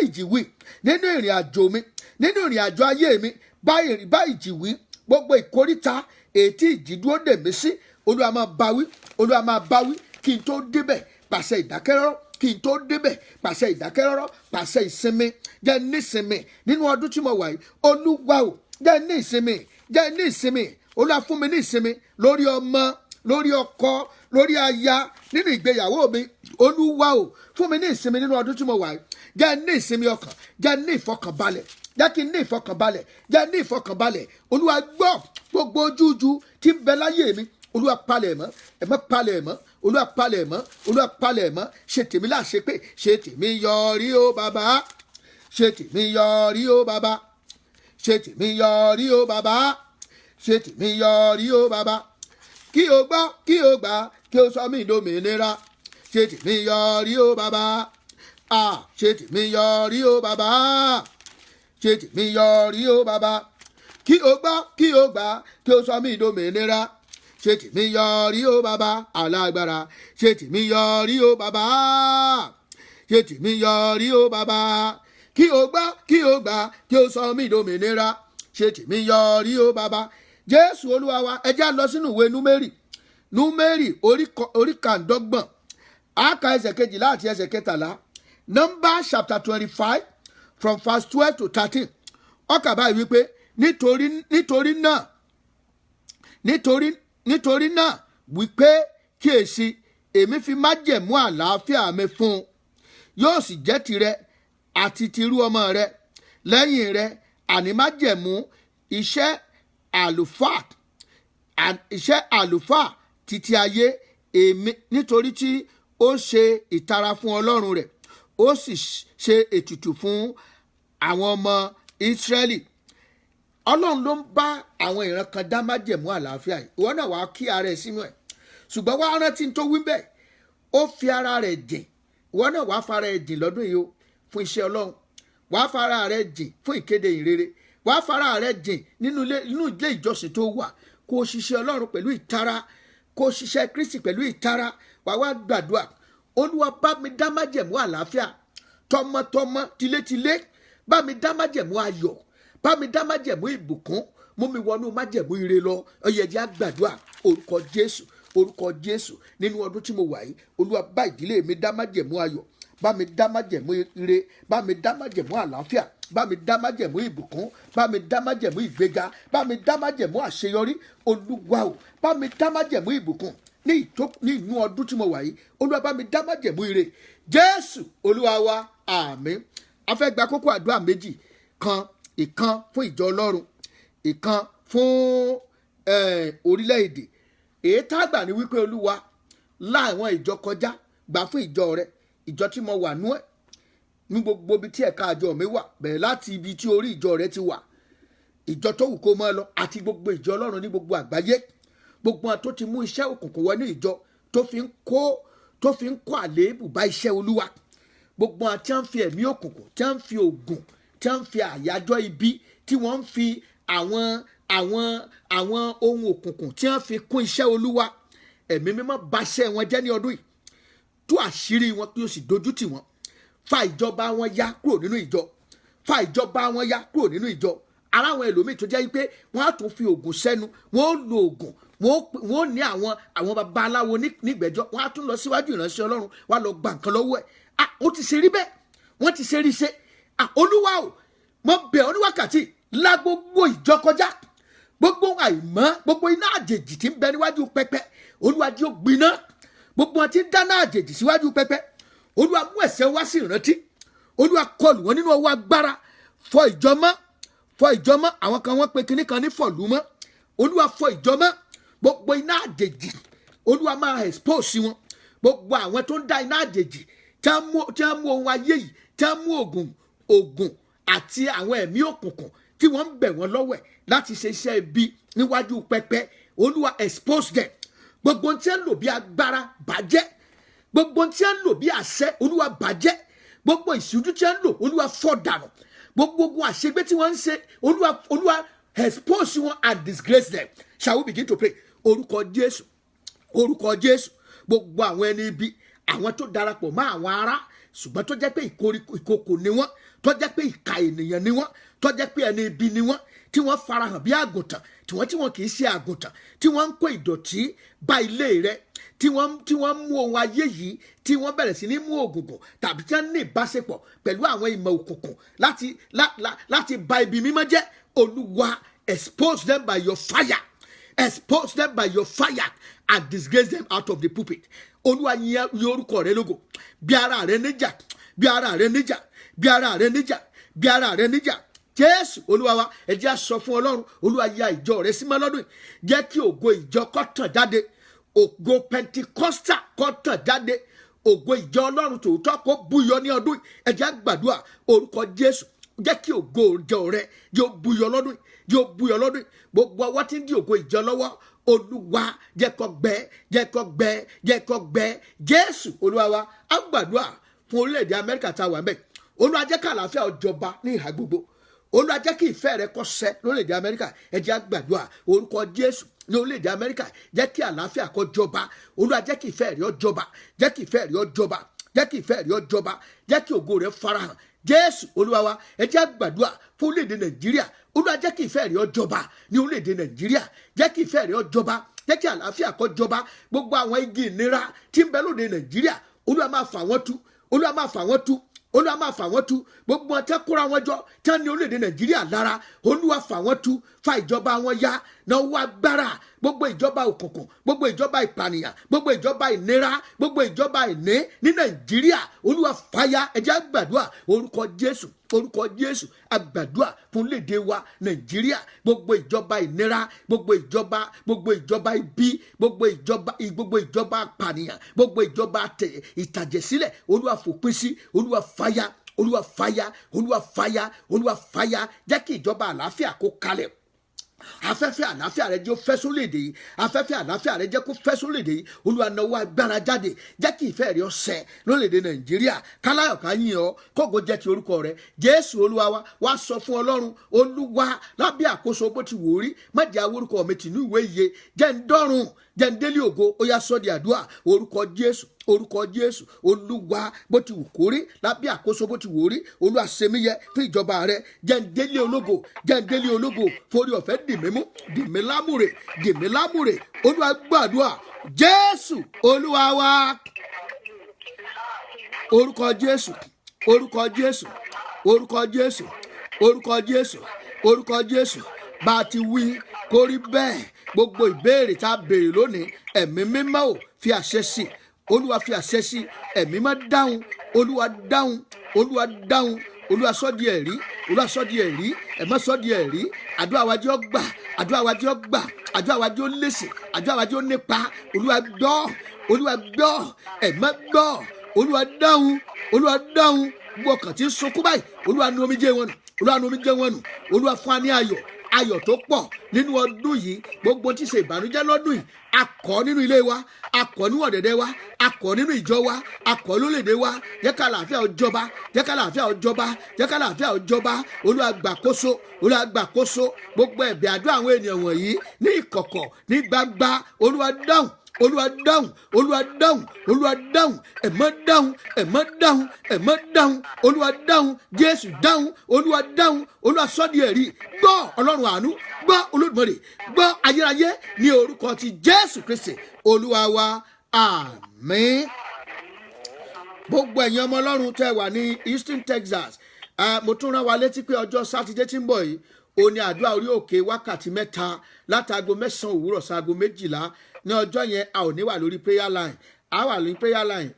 ìjì wí nínú ìrìn àjò mi, nínú ìrìn àjò ayé mi, bá ìjì wí. Gbogbo ìkóríta ètí ìjì dúró dè mí sí, Olúwa máa bá wí, Olúwa máa bá wí. Kí n tó débẹ̀ pàṣẹ ìdákẹ́rọ́rọ́, kí n tó débẹ̀ pàṣẹ ìdákẹ́rọ́rọ́, pàṣẹ ìsinmi. Jẹ́ ní ìsinmi nínú ọdún tí mo wà yìí. Olúwa o, jẹ́ ní ìsinmi, jẹ́ ní ìsinmi. Olúwa fún mi ní ìsinmi lórí ọmọ, lórí ọkọ, lórí aya, nínú ìgbéyàwó mi. Olúwa o, fún mi ní ìsinmi nínú ọdún tí mo wà yìí. Jẹ́ ní ìsinmi ọkàn, jẹ́ ní ìfọkànbalẹ̀, jẹ́ kí n ní ìfọkànbalẹ̀, jẹ́ ní ìfọkànbalẹ̀. Olúwa gbọ́ gbogbo ojúju tí ń bẹ láyé mi. olúwa palẹ̀ mọ́ ẹ má palẹ̀ mọ́ olúwa palẹ̀ mọ́ olúwa palẹ̀ mọ́ ṣe tèmi láṣẹ pé ṣe tèmi yọrí o bàbá ṣe tèmi yọrí o bàbá ṣe tèmi yọrí o bàbá ṣe tèmi yọrí o bàbá kí o gbọ́ kí o gbà kí o sọ mí dòmìnira ṣe tèmi yọrí o bàbá ṣe tèmi yọrí o bàbá ṣe tèmi yọrí o bàbá kí o gbọ́ kí o gbà kí o sọ mí dòmìnira ṣe tèmi yọrí o bàbá alágbára ṣe tèmi yọrí o bàbá ṣe tèmi yọrí o bàbá kí o gbọ́ kí o gbà kí o sọ mí dòmìnira ṣe tèmi yọrí o bàbá jésù olúwa wa ẹ já lọ sínú ìwé númérì orí kàndọ́gbọ̀n àkà ẹsẹ̀ kejìlá àti ẹsẹ̀ kẹtàlá Numbers chapter 25 from verse 12 to 13 ọkà báyìí wípé nítorí náà wípé kíyèsí èmi fi májẹ̀mú àlàáfíà mi fún un yóò sì jẹ́ tirẹ̀ àti tirú ọmọ rẹ̀ lẹ́yìn rẹ̀ àní májẹ̀mú iṣẹ́ àlùfáà títí ayé èmi nítorí tí ó ṣe ìtara fún Ọlọ́run rẹ̀ ó sì ṣe ètùtù fún àwọn ọmọ Ísírẹ́lì. Ọlọ́run ló ń bá àwọn ìran kan dá májẹ̀mú àlàáfíà yìí ìwọ náà wàá kí ara ẹ̀ sínú ẹ̀ ṣùgbọ́n wàá rántí tó wí bẹ́ẹ̀ ó fi ara rẹ̀ jìn ìwọ náà wàá fara ẹ̀ jìn lọ́dún yìí o fún iṣẹ́ Ọlọ́run wàá fara rẹ̀ jìn fún ìkéde ìrere wàá fara rẹ̀ jìn nínú ilé ìjọsìn tó wà kó o ṣiṣẹ́ Ọlọ́run pẹ̀lú ìtara kó o ṣiṣẹ́ Kristi pẹ̀lú ìtara wàá wá gbàdúrà Olúwa bá mi dá májẹ̀mú àlàáfíà tọmọtọmọ tilétilé bá mi dá májẹ̀mú ayọ̀ bá mi dá májẹ̀mú ìbùkún mú mi wọnú májẹ̀mú ire lọ ọyẹ̀dí àgbàdua orúkọ Jésù nínú ọdún tí mo wà yìí Olúwa bá ìdílé mi dá májẹ̀mú ayọ̀ bá mi dá májẹ̀mú ire bá mi dá májẹ̀mú àlàáfíà bá mi dá májẹ̀mú ìbùkún bá mi dá májẹ̀mú ìgbéga bá mi dá májẹ̀mú àṣeyọrí Olúwa o bá mi dá májẹ̀mú ìbùkún ní inú ọdún tí mo wà yìí Olúwa bá mi dá májẹ̀mú ire Jésù Olúwa wa àmín. A fẹ́ gba kókó àdúrà méjì ìkan fún ìjọ Ọlọ́run ìkan fún orílẹ̀-èdè èyí tá a gbà ní wípé Olúwa láwọn ìjọ kọjá gbà fún ìjọ rẹ ìjọ tí mo wà nú ẹ̀ ní gbogbo ibi tí ẹ̀ka àjọ mi wà bẹ̀rẹ̀ láti ibi tí orí ìjọ rẹ ti wà ìjọ tó wù kó máa lọ àti gbogbo ìjọ Ọlọ́run ní gbogbo àgbáyé gbogbo àwọn tó ti mú iṣẹ́ òkùnkùn wọ ní ìjọ tó fi ń kó àléébù bá iṣẹ́ Olúwa gbogbo àwọn tí wọ́n fi ẹ̀mí òkùnkùn tí wọ́n fi ògùn tí wọ́n fi àyájọ́ ibi tí wọ́n fi àwọn ohun òkùnkùn tí wọ́n fi kún iṣẹ́ Olúwa ẹ̀mí mímọ́ bà iṣẹ́ wọn jẹ́ ní ọdún yìí tú àṣírí wọn kí o sì dojú tì wọ́n fa ìjọba wọn ya kúrò nínú ìjọ fa ìjọba wọn ya kúrò nínú ìjọ ara àwọn ẹlòmíì tó jẹ́ pé wọ́n á tún fi ògùn sẹ́nu wọ́n ó lo ògùn wọ́n ó ní àwọn babaláwo nígbẹ̀jọ́ wọ́n á tún lọ síwájú ìránṣẹ́ Ọlọ́run wọ́n á lọ gba nǹkan lọ́wọ́ ẹ̀ ó ti ṣe rí bẹ́ẹ̀ wọ́n ti ṣe rí ṣe Olúwa o mo bẹ̀ ọ́ ní wákàtí la gbogbo ìjọ kọjá gbogbo àìmọ́ gbogbo iná àjèjì tí ń bẹ níwájú pẹpẹ Olúwa jẹ́ ó gbiná gbogbo wọn tí ń dáná àjèjì síwájú pẹpẹ Olúwa mú ẹ̀ṣẹ̀ wá sí ìrántí Olúwa kọlù wọn nínú ọwọ́ agbára fọ ìjọ mọ́ àwọn kan wọ́n pe kinní kan ní fọ̀lú mọ́ Olúwa fọ ìjọ mọ́ gbogbo iná àjèjì Olúwa máa expose wọn gbogbo àwọn tó ń dá iná àjèjì tí wọ́n mú ohun ayé yìí tí wọ́n mú ògùn àti àwọn ẹ̀mí òkùnkùn tí wọ́n ń bẹ̀ wọ́n lọ́wẹ̀ láti ṣe iṣẹ́ ibi níwájú pẹpẹ Olúwa expose them gbogbo tí wọ́n lò bí agbára bàjẹ́ gbogbo tí wọ́n lò bí àṣẹ Olúwa bàjẹ́ gbogbo ìṣújú tí wọ́n lò Olúwa fọ́ dànù gbogbo àṣegbé tí wọ́n ń ṣe Olúwa expose wọn and disgrace them. Shall we begin to pray? Orúkọ Jésù gbogbo àwọn ẹni ibi àwọn tó darapọ̀ mọ́ àwọn ará ṣùgbọ́n tó jẹ́ pé ìkòkò ni wọ́n tó jẹ́ pé ìka ènìyàn ni wọ́n tó jẹ́ pé ẹni ibi ni wọ́n tí wọ́n farahàn bí àgùntàn tí wọ́n kì í ṣe àgùntàn tí wọ́n ń kó ìdọ̀tí bá ilé rẹ tí wọ́n mú ohun ayé yìí tí wọ́n bẹ̀rẹ̀ sí ní mú ògùngùn tàbí tí wọ́n ní ìbáṣepọ̀ pẹ̀lú àwọn ìmọ̀ òkùnkùn láti bà ibi mímọ́ jẹ́ Olúwa expose them by your fire expose them by your fire and disgrace them out of the pulpit. Olúwa yìn orúkọ rẹ lógo bí ara rẹ níjà bí ara rẹ níjà bí ara rẹ níjà bí ara rẹ níjà Jésù Olúwa wa ẹ jẹ́ á sọ fún Ọlọ́run Olúwa ya ìjọ rẹ sí mọ́ lọ́dún yìí jẹ́ kí ògo ìjọ kó tàn jáde ògo Pentecostal kó tàn jáde ògo ìjọ Ọlọ́run tòótọ́ kó búyọ ní ọdún yìí ẹ jẹ́ á gbàdúrà orúkọ Jésù jẹ́ kí ògo ìjọ rẹ yóò búyọ lọ́dún yìí yóò búyọ lọ́dún yìí gbogbo ọwọ́ tí ń di ògo ìjọ lọ́wọ́ Olúwa jẹ́ kó gbẹ jẹ́ kó gbẹ jẹ́ kó gbẹ Jésù Olúwa wa á gbàdúrà fún orílẹ̀-èdè Amẹ́ríkà tá a wà ńbẹ̀ Olúwa jẹ́ kí àlàáfíà ó jọba ní ìhà gbogbo Olúwa jẹ́ kí ìfẹ́ rẹ kó ṣẹ lórílẹ̀-èdè Amẹ́ríkà ẹ jẹ́ á gbàdúrà orúkọ Jésù ní orílẹ̀-èdè Amẹ́ríkà jẹ́ kí àlàáfíà kó jọba Olúwa jẹ́ kí ìfẹ́ rẹ ó jọba jẹ́ kí ìfẹ́ rẹ ó jọba jẹ́ kí ìfẹ́ rẹ ó jọba jẹ́ kí ògo rẹ farahàn Jésù Olúwa wa ẹ jẹ́ á gbàdúrà fún orílẹ̀-èdè Nàìjíríà Olúwa jẹ́ kí ìfẹ́ rẹ ó jọba ní orílẹ̀-èdè Nàìjíríà jẹ́ kí ìfẹ́ rẹ ó jọba jẹ́ kí àlàáfíà kó jọba gbogbo àwọn igi ìnira tí ń bẹ lóde Nàìjíríà Olúwa máa fà wọ́n tú Olúwa máa fà wọ́n tú Olúwa máa fà wọ́n tú gbogbo wọn tẹ́ kóra wọn jọ tí wọ́n ní orílẹ̀-èdè Nàìjíríà lára Olúwa fà wọ́n tú fa ìjọba wọn ya náà wá gbára gbogbo ìjọba òkùnkùn gbogbo ìjọba ìpànìyàn gbogbo ìjọba ìnira gbogbo ìjọba ìní ní Nàìjíríà Olúwa fàya ẹ jẹ́ á gbàdúrà orúkọ Jésù àgbàdúrà fún lédè wa Nàìjíríà gbogbo ìjọba ìnira gbogbo ìjọba ibi gbogbo ìjọba ìpànìyàn gbogbo ìjọba ìtàjẹ̀sílẹ̀ Olúwa fòpin sí Olúwa fàya Olúwa fàya Olúwa fàya Olúwa fàya jẹ́ kí ìjọba àlàáfíà kó kalẹ̀ afẹ́fẹ́ àlàáfíà rẹ jẹ́ kó fẹ́ sórílẹ̀-èdè yìí afẹ́fẹ́ àlàáfíà rẹ jẹ́ kó fẹ́ sórílẹ̀-èdè yìí Olúwa nawọ́ agbára jáde jẹ́ kí ìfẹ́ rẹ ó ṣẹ lórílẹ̀-èdè Nàìjíríà káláyọ̀ ká yìn ọ́ kógo jẹ́ ti orúkọ rẹ Jésù Olúwa wa wá sọ fún Ọlọ́run Olúwa lábẹ́ àkóso bó ti wò rí má jẹ́ awórúkọ mi tì ní ìwé iye jẹ́ ń dọ́run jẹ́ ń délé ògo ó yá sọ́ di àdúrà orúkọ Jésù Olúwa bó ti wù kó rí lábẹ́ àkóso bó ti wò rí Olúwa ṣe mí yẹ fún ìjọba rẹ jẹ́ ń délé ológo forí ọ̀fẹ́ dìmímú dìmílámùrè Olúwa gbàdúrà Jésù Olúwa wa orúkọ Jésù bá a ti wí kó rí bẹ́ẹ̀ gbogbo ìbéèrè tá a béèrè lónìí ẹ̀mí mímọ́ ò fi àṣẹ sí Olúwa fi àṣẹ sí ẹ̀mí má dáhùn Olúwa dáhùn Olúwa sọ di ẹ̀rí ẹ̀mọ́ sọ di ẹ̀rí àdúrà wa jẹ́ ó gbà àdúrà wa jẹ́ ó lèsè àdúrà wa jẹ́ ó nípa Olúwa gbọ́ ẹ̀mọ́ gbọ́ Olúwa dáhùn gbogbo ọkàn tí ń sunkún báyìí Olúwa nu omijé wọn nù Olúwa fún wa ní ayọ̀ tó pọ̀ nínú ọdún yìí gbogbo tí ṣe ìbànújẹ́ lọ́dún yìí akọ̀ nínú ilé wa akọ̀ nínú ọ̀dẹ̀dẹ̀ wa akọ̀ nínú ìjọ wa akọ̀ lórílẹ̀-èdè wa jẹ́ ká àlàáfíà ó jọba Olúwa gbàkóso gbogbo ẹ̀bẹ̀ àdúrà àwọn ènìyàn wọ̀nyí ní ìkọ̀kọ̀ ní gbangba Olúwa dáhùn ẹ̀mọ́ dáhùn Olúwa dáhùn Jésù dáhùn Olúwa sọ di ẹ̀rí gbọ́ Ọlọ́run àánú gbọ́ Olódùmarè gbọ́ ayérayé ní orúkọ ti Jésù Kristi Olúwa wa àmín. Gbogbo ẹ̀yin ọmọ Ọlọ́run tẹ́ wà ní Houston, Texas mo tún rán wa létí pé ọjọ́ sátidé tí ń bọ̀ yìí ó ní àdúrà orí òkè wákàtí 3 látago 9 òwúrọ̀ sáago 12 ní ọjọ́ yẹn a ò ní wà lórí prayer line a wà lórí prayer line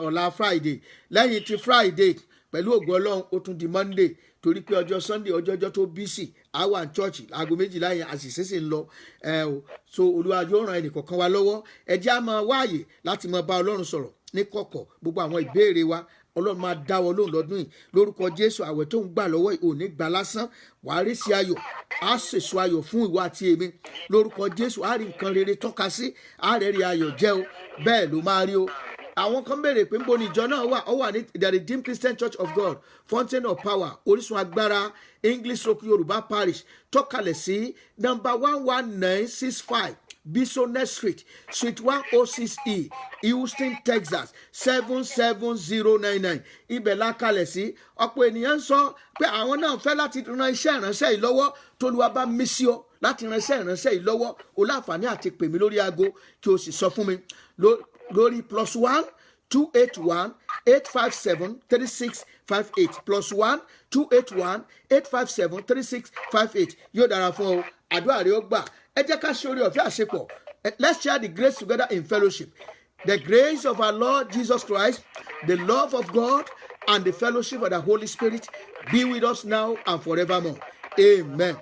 ọ̀la Friday lẹ́yìn ti Friday pẹ̀lú ògo Ọlọ́run ó tún di Monday torí pé ọjọ́ Sunday ọjọ́ tó bísì a wà ní church aago 12 yẹn àṣìṣe sì ń lọ so Olúwa yóò ràn ẹnìkọ̀ọ̀kan wa lọ́wọ́ ẹ jẹ́ á máa wáàyè láti máa bá Ọlọ́run sọ̀rọ̀ ní kọ̀kọ̀ gbogbo àwọn ìbéèrè wa Ọlọ́run máa dá wọn lóhùn lọ́dún yìí lórúkọ Jésù àwẹ̀ tó ń gbà lọ́wọ́ ò ní gbà lásán wàá rí sí ayọ̀ á sèso ayọ̀ fún ìwọ àti èmi lórúkọ Jésù á rí nǹkan rere tọ́ka sí á rẹ̀ rí ayọ̀ jẹ́ o bẹ́ẹ̀ ló máa rí o. Àwọn kan béèrè pé níbo ni ìjọ náà wà ó wà ní the Redeemed Christian Church of God Fountain of Power Orísun Agbára English Rock Yorùbá Parish tọ́kalẹ̀ sí number 11965 Bisonet Street, Suite 106E, Houston, Texas 77099. Ibẹ̀ la kalẹ̀ sí. Ọ̀pọ̀ ènìyàn ń sọ pé àwọn náà fẹ́ láti ran iṣẹ́ ìránṣẹ́ yìí lọ́wọ́ t'Olúwa bá mí sí ọ láti ran iṣẹ́ ìránṣẹ́ yìí lọ́wọ́. O láǹfààní àti pè mí lórí aago kí o sì sọ fún mi lórí +1 281 857 3658 +1 281 857 3658 yóò dára fún ọ àdúrà rẹ ó gbà. Ẹ jẹ́ ká ṣe oore ọ̀fẹ́ àṣepọ̀. Let's share the grace together in fellowship. The grace of our Lord Jesus Christ, the love of God, and the fellowship of the Holy Spirit be with us now and forevermore. Amen.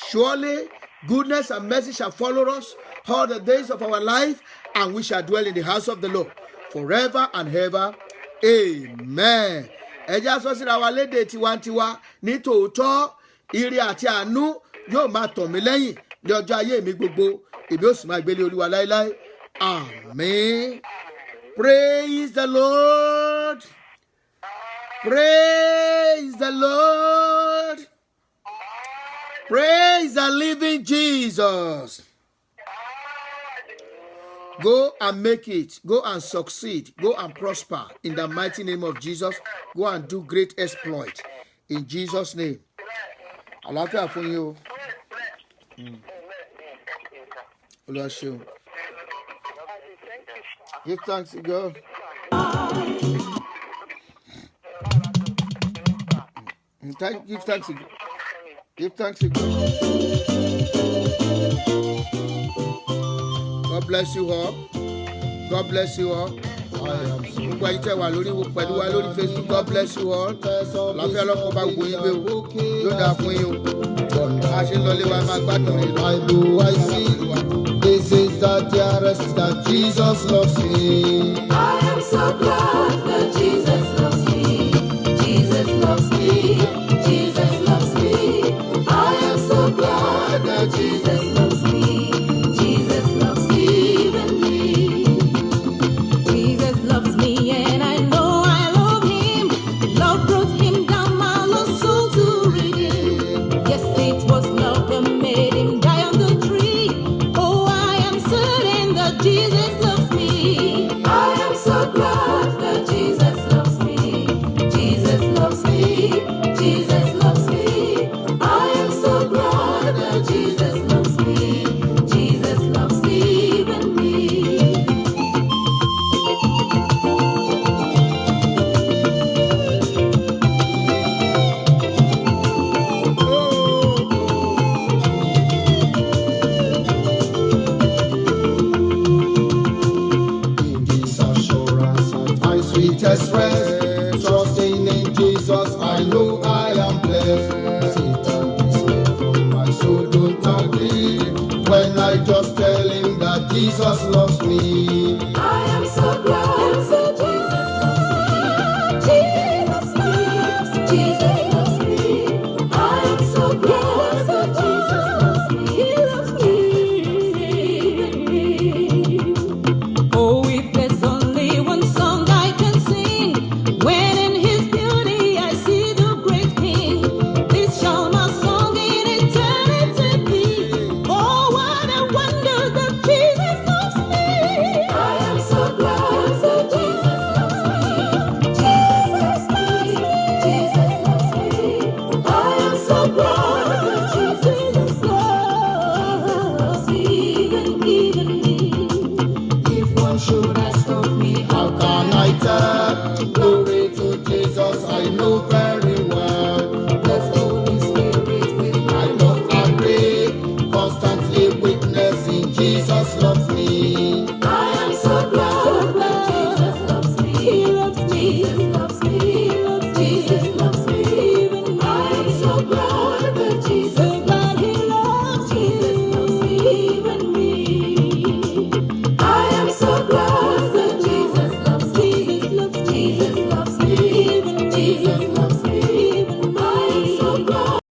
Surely goodness and mercy shall follow us all the days of our life, and we shall dwell in the house of the Lord forever and ever. Amen. Ẹ jẹ́ sọ síra wa lédè tiwantiwa ní tòótọ́ ire àti àánú yóò máa tọ̀ mí lẹ́yìn ní ọjọ́ ayé mi gbogbo, èmi ó sì máa gbélé Olúwa láéláé. Amen. Praise the Lord. Praise the Lord. Praise the living Jesus. Go and make it. Go and succeed. Go and prosper in the mighty name of Jesus. Go and do great exploit in Jesus' name. Àlàáfíà fún yín o. Olúwa ṣeun. Give thanks to God. Give thanks to God. Give thanks to God. God bless you all. God bless you all. Gbogbo ayé tẹ́ wà lórí pẹ̀lú wa lórí Facebook. God bless you all. Láfíà lọ́kọ̀ bá gbogbo yín gbé o. Yóò dáa fún yín o. A ṣe ń lọlé wa máa gbádùn rẹ̀ lọ. I do, I see. This is the dearest that Jesus loves me. I am so glad